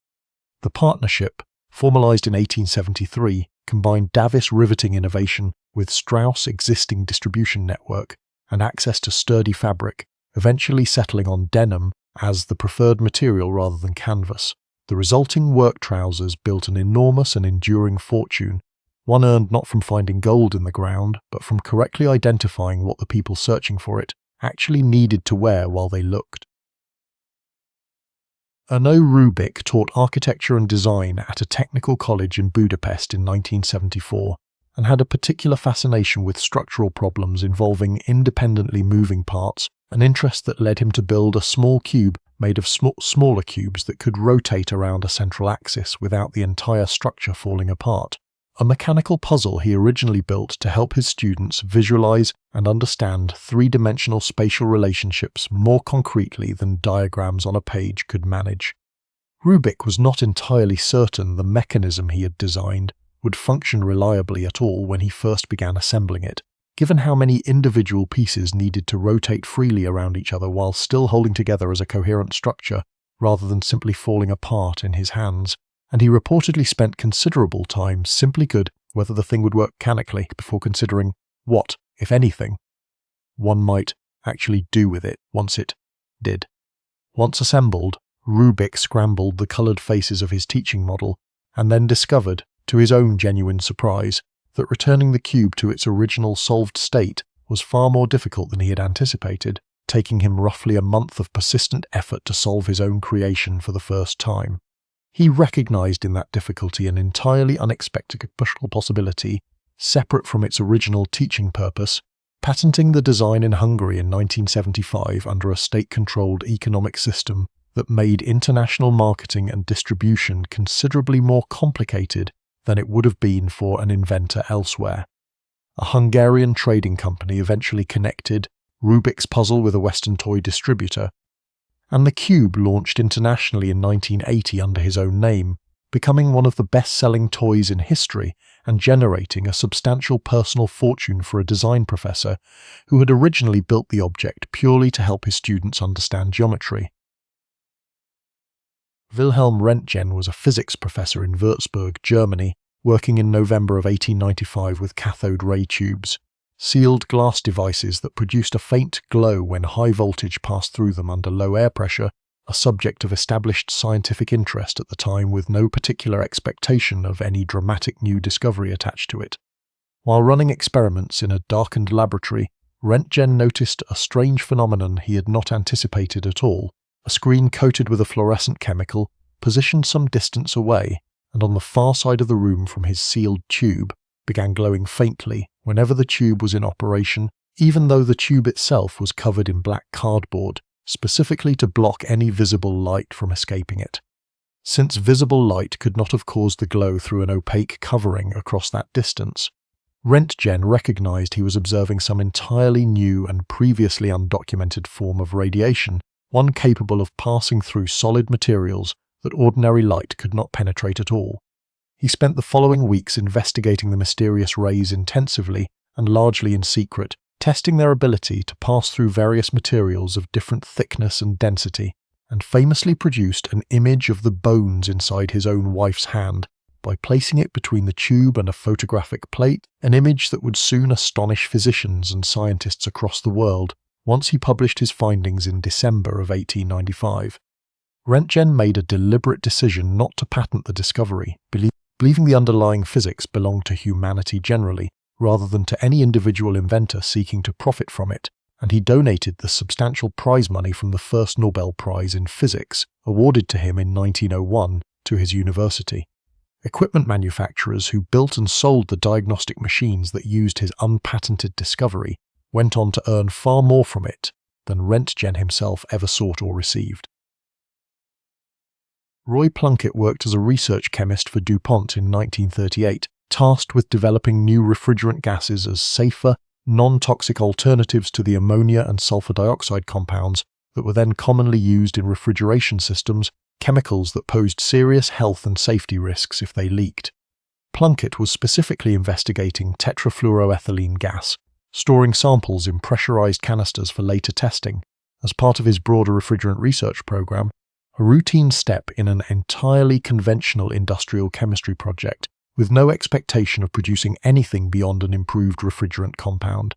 The partnership, formalized in 1873, combined Davis' riveting innovation with Strauss' existing distribution network and access to sturdy fabric, eventually settling on denim as the preferred material rather than canvas. The resulting work trousers built an enormous and enduring fortune, one earned not from finding gold in the ground, but from correctly identifying what the people searching for it actually needed to wear while they looked. Erno Rubik taught architecture and design at a technical college in Budapest in 1974 and had a particular fascination with structural problems involving independently moving parts, an interest that led him to build a small cube made of smaller cubes that could rotate around a central axis without the entire structure falling apart. A mechanical puzzle he originally built to help his students visualize and understand three-dimensional spatial relationships more concretely than diagrams on a page could manage. Rubik was not entirely certain the mechanism he had designed would function reliably at all when he first began assembling it, given how many individual pieces needed to rotate freely around each other while still holding together as a coherent structure rather than simply falling apart in his hands. And he reportedly spent considerable time simply good whether the thing would work mechanically before considering what, if anything, one might actually do with it once it did. Once assembled, Rubik scrambled the coloured faces of his teaching model and then discovered, to his own genuine surprise, that returning the cube to its original solved state was far more difficult than he had anticipated, taking him roughly a month of persistent effort to solve his own creation for the first time. He recognized in that difficulty an entirely unexpected possibility, separate from its original teaching purpose, patenting the design in Hungary in 1975 under a state-controlled economic system that made international marketing and distribution considerably more complicated than it would have been for an inventor elsewhere. A Hungarian trading company eventually connected Rubik's puzzle with a Western toy distributor, and the cube launched internationally in 1980 under his own name, becoming one of the best-selling toys in history and generating a substantial personal fortune for a design professor who had originally built the object purely to help his students understand geometry. Wilhelm Röntgen was a physics professor in Würzburg, Germany, working in November of 1895 with cathode ray tubes, sealed glass devices that produced a faint glow when high voltage passed through them under low air pressure, a subject of established scientific interest at the time with no particular expectation of any dramatic new discovery attached to it. While running experiments in a darkened laboratory, Röntgen noticed a strange phenomenon he had not anticipated at all. A screen coated with a fluorescent chemical, positioned some distance away, and on the far side of the room from his sealed tube, began glowing faintly whenever the tube was in operation, even though the tube itself was covered in black cardboard, specifically to block any visible light from escaping it. Since visible light could not have caused the glow through an opaque covering across that distance, Röntgen recognized he was observing some entirely new and previously undocumented form of radiation, one capable of passing through solid materials that ordinary light could not penetrate at all. He spent the following weeks investigating the mysterious rays intensively and largely in secret, testing their ability to pass through various materials of different thickness and density, and famously produced an image of the bones inside his own wife's hand by placing it between the tube and a photographic plate, an image that would soon astonish physicians and scientists across the world once he published his findings in December of 1895. Röntgen made a deliberate decision not to patent the discovery, believing the underlying physics belonged to humanity generally, rather than to any individual inventor seeking to profit from it, and he donated the substantial prize money from the first Nobel Prize in Physics, awarded to him in 1901, to his university. Equipment manufacturers who built and sold the diagnostic machines that used his unpatented discovery went on to earn far more from it than Röntgen himself ever sought or received. Roy Plunkett worked as a research chemist for DuPont in 1938, tasked with developing new refrigerant gases as safer, non-toxic alternatives to the ammonia and sulfur dioxide compounds that were then commonly used in refrigeration systems, chemicals that posed serious health and safety risks if they leaked. Plunkett was specifically investigating tetrafluoroethylene gas, storing samples in pressurized canisters for later testing, as part of his broader refrigerant research program, a routine step in an entirely conventional industrial chemistry project with no expectation of producing anything beyond an improved refrigerant compound.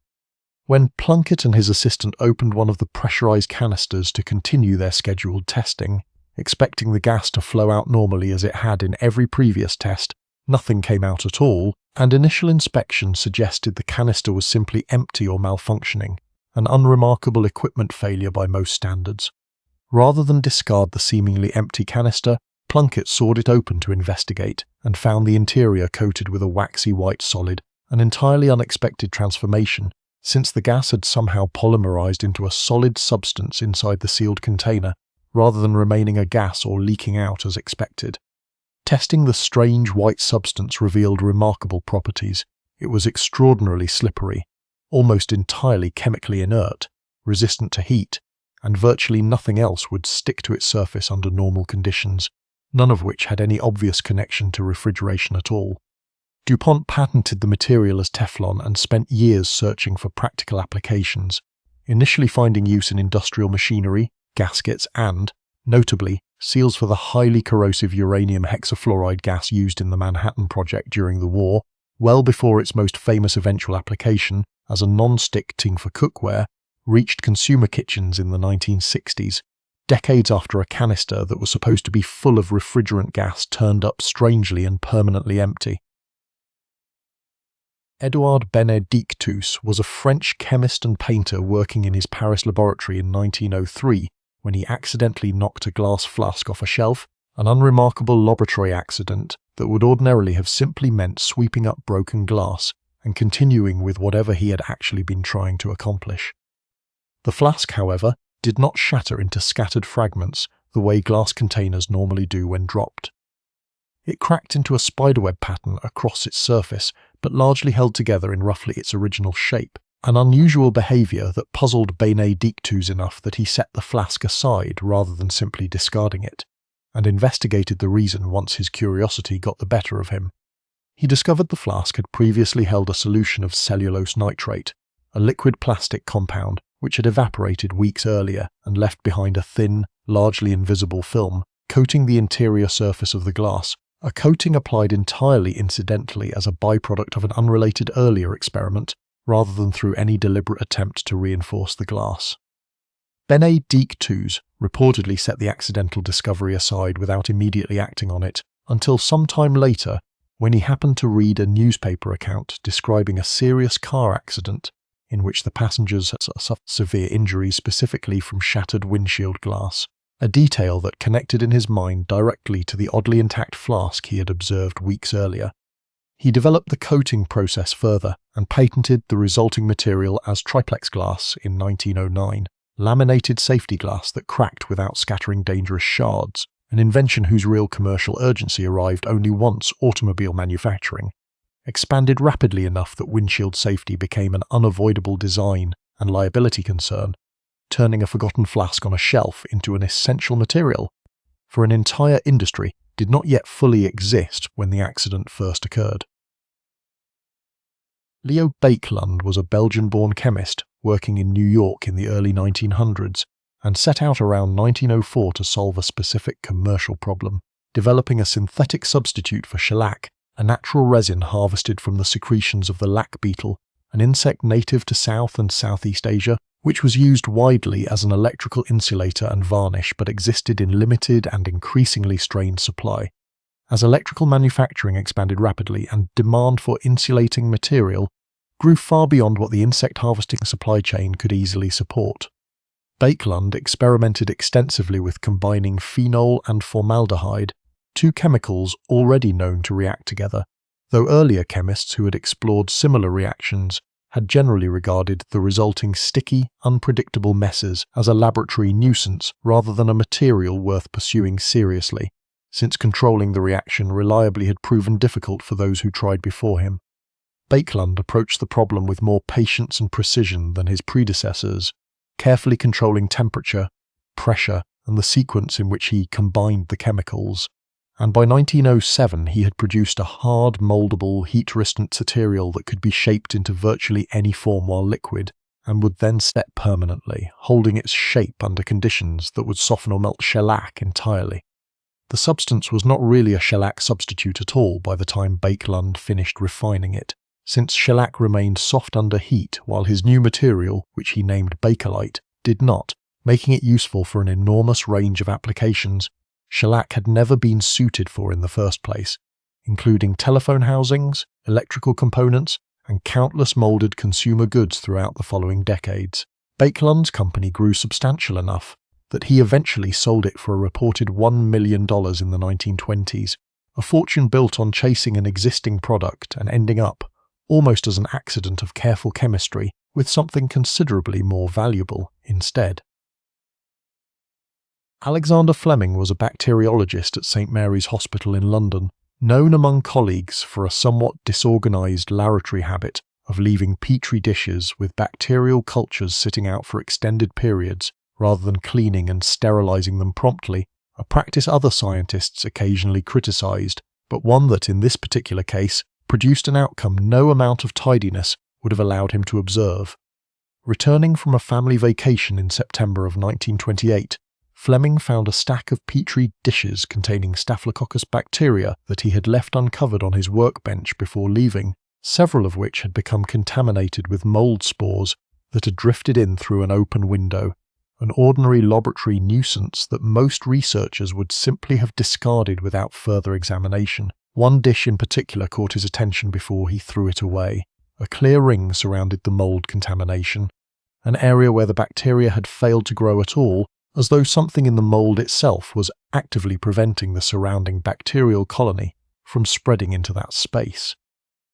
When Plunkett and his assistant opened one of the pressurized canisters to continue their scheduled testing, expecting the gas to flow out normally as it had in every previous test, Nothing came out at all, and initial inspection suggested the canister was simply empty or malfunctioning, an unremarkable equipment failure by most standards. Rather than discard the seemingly empty canister, Plunkett sawed it open to investigate and found the interior coated with a waxy white solid, an entirely unexpected transformation, since the gas had somehow polymerized into a solid substance inside the sealed container, rather than remaining a gas or leaking out as expected. Testing the strange white substance revealed remarkable properties. It was extraordinarily slippery, almost entirely chemically inert, resistant to heat, and virtually nothing else would stick to its surface under normal conditions, none of which had any obvious connection to refrigeration at all. DuPont patented the material as Teflon and spent years searching for practical applications, initially finding use in industrial machinery, gaskets and, notably, seals for the highly corrosive uranium hexafluoride gas used in the Manhattan Project during the war, well before its most famous eventual application, as a non-stick tin for cookware, reached consumer kitchens in the 1960s, decades after a canister that was supposed to be full of refrigerant gas turned up strangely and permanently empty. Édouard Benedictus was a French chemist and painter working in his Paris laboratory in 1903 when he accidentally knocked a glass flask off a shelf, an unremarkable laboratory accident that would ordinarily have simply meant sweeping up broken glass and continuing with whatever he had actually been trying to accomplish. The flask, however, did not shatter into scattered fragments the way glass containers normally do when dropped. It cracked into a spiderweb pattern across its surface, but largely held together in roughly its original shape, an unusual behaviour that puzzled Benedictus enough that he set the flask aside rather than simply discarding it, and investigated the reason once his curiosity got the better of him. He discovered the flask had previously held a solution of cellulose nitrate, a liquid plastic compound which had evaporated weeks earlier and left behind a thin, largely invisible film coating the interior surface of the glass, a coating applied entirely incidentally as a byproduct of an unrelated earlier experiment, rather than through any deliberate attempt to reinforce the glass. Benedictus reportedly set the accidental discovery aside without immediately acting on it, until some time later, when he happened to read a newspaper account describing a serious car accident in which the passengers had suffered severe injuries specifically from shattered windshield glass, a detail that connected in his mind directly to the oddly intact flask he had observed weeks earlier. He developed the coating process further and patented the resulting material as triplex glass in 1909, laminated safety glass that cracked without scattering dangerous shards, an invention whose real commercial urgency arrived only once automobile manufacturing expanded rapidly enough that windshield safety became an unavoidable design and liability concern, turning a forgotten flask on a shelf into an essential material for an entire industry did not yet fully exist when the accident first occurred. Leo Baekeland was a Belgian-born chemist working in New York in the early 1900s and set out around 1904 to solve a specific commercial problem, developing a synthetic substitute for shellac, a natural resin harvested from the secretions of the lac beetle, an insect native to South and Southeast Asia, which was used widely as an electrical insulator and varnish but existed in limited and increasingly strained supply. As electrical manufacturing expanded rapidly and demand for insulating material grew far beyond what the insect harvesting supply chain could easily support. Baekeland experimented extensively with combining phenol and formaldehyde, two chemicals already known to react together, though earlier chemists who had explored similar reactions had generally regarded the resulting sticky, unpredictable messes as a laboratory nuisance rather than a material worth pursuing seriously, since controlling the reaction reliably had proven difficult for those who tried before him. Baekeland approached the problem with more patience and precision than his predecessors, carefully controlling temperature, pressure, and the sequence in which he combined the chemicals, and by 1907 he had produced a hard, mouldable, heat-resistant material that could be shaped into virtually any form while liquid, and would then set permanently, holding its shape under conditions that would soften or melt shellac entirely. The substance was not really a shellac substitute at all by the time Baekeland finished refining it, since shellac remained soft under heat while his new material, which he named Bakelite, did not, making it useful for an enormous range of applications shellac had never been suited for in the first place, including telephone housings, electrical components, and countless moulded consumer goods throughout the following decades. Bakelund's company grew substantial enough that he eventually sold it for a reported $1 million in the 1920s, a fortune built on chasing an existing product and ending up, almost as an accident of careful chemistry, with something considerably more valuable instead. Alexander Fleming was a bacteriologist at St Mary's Hospital in London, known among colleagues for a somewhat disorganised laboratory habit of leaving petri dishes with bacterial cultures sitting out for extended periods rather than cleaning and sterilising them promptly, a practice other scientists occasionally criticised, but one that in this particular case produced an outcome no amount of tidiness would have allowed him to observe. Returning from a family vacation in September of 1928, Fleming found a stack of petri dishes containing Staphylococcus bacteria that he had left uncovered on his workbench before leaving, several of which had become contaminated with mould spores that had drifted in through an open window, an ordinary laboratory nuisance that most researchers would simply have discarded without further examination. One dish in particular caught his attention before he threw it away. A clear ring surrounded the mould contamination, an area where the bacteria had failed to grow at all, as though something in the mould itself was actively preventing the surrounding bacterial colony from spreading into that space.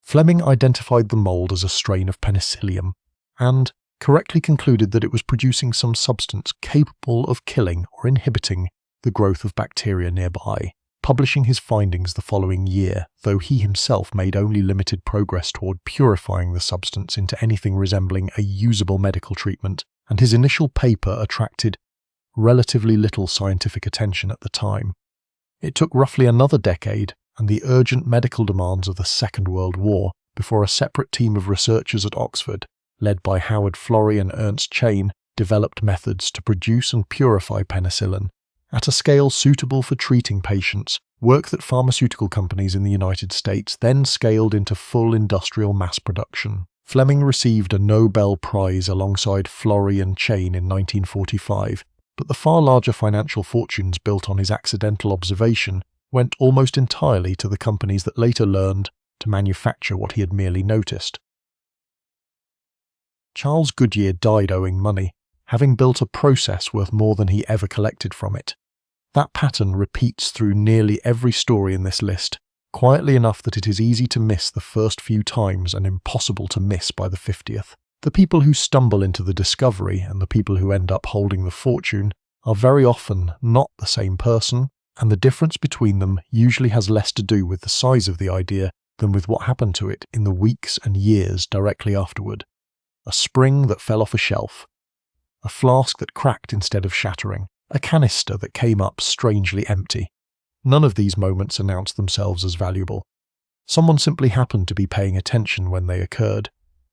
Fleming identified the mould as a strain of penicillium, and correctly concluded that it was producing some substance capable of killing or inhibiting the growth of bacteria nearby, publishing his findings the following year, though he himself made only limited progress toward purifying the substance into anything resembling a usable medical treatment, and his initial paper attracted relatively little scientific attention at the time. It took roughly another decade and the urgent medical demands of the Second World War before a separate team of researchers at Oxford, led by Howard Florey and Ernst Chain, developed methods to produce and purify penicillin at a scale suitable for treating patients, work that pharmaceutical companies in the United States then scaled into full industrial mass production. Fleming received a Nobel Prize alongside Florey and Chain in 1945, but the far larger financial fortunes built on his accidental observation went almost entirely to the companies that later learned to manufacture what he had merely noticed. Charles Goodyear died owing money, having built a process worth more than he ever collected from it. That pattern repeats through nearly every story in this list, quietly enough that it is easy to miss the first few times and impossible to miss by the 50th. The people who stumble into the discovery and the people who end up holding the fortune are very often not the same person, and the difference between them usually has less to do with the size of the idea than with what happened to it in the weeks and years directly afterward. A spring that fell off a shelf, a flask that cracked instead of shattering, a canister that came up strangely empty. None of these moments announced themselves as valuable. Someone simply happened to be paying attention when they occurred,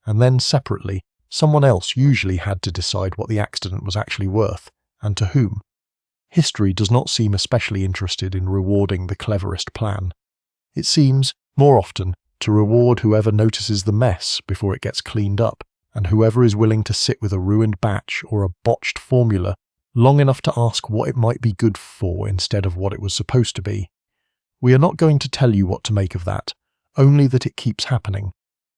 and then separately, someone else usually had to decide what the accident was actually worth, and to whom. History does not seem especially interested in rewarding the cleverest plan. It seems, more often, to reward whoever notices the mess before it gets cleaned up, and whoever is willing to sit with a ruined batch or a botched formula long enough to ask what it might be good for instead of what it was supposed to be. We are not going to tell you what to make of that, only that it keeps happening,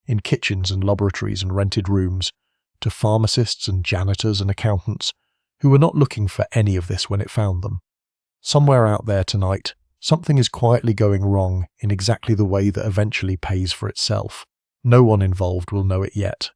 in kitchens and laboratories and rented rooms, to pharmacists and janitors and accountants who were not looking for any of this when it found them. Somewhere out there tonight, something is quietly going wrong in exactly the way that eventually pays for itself. No one involved will know it yet,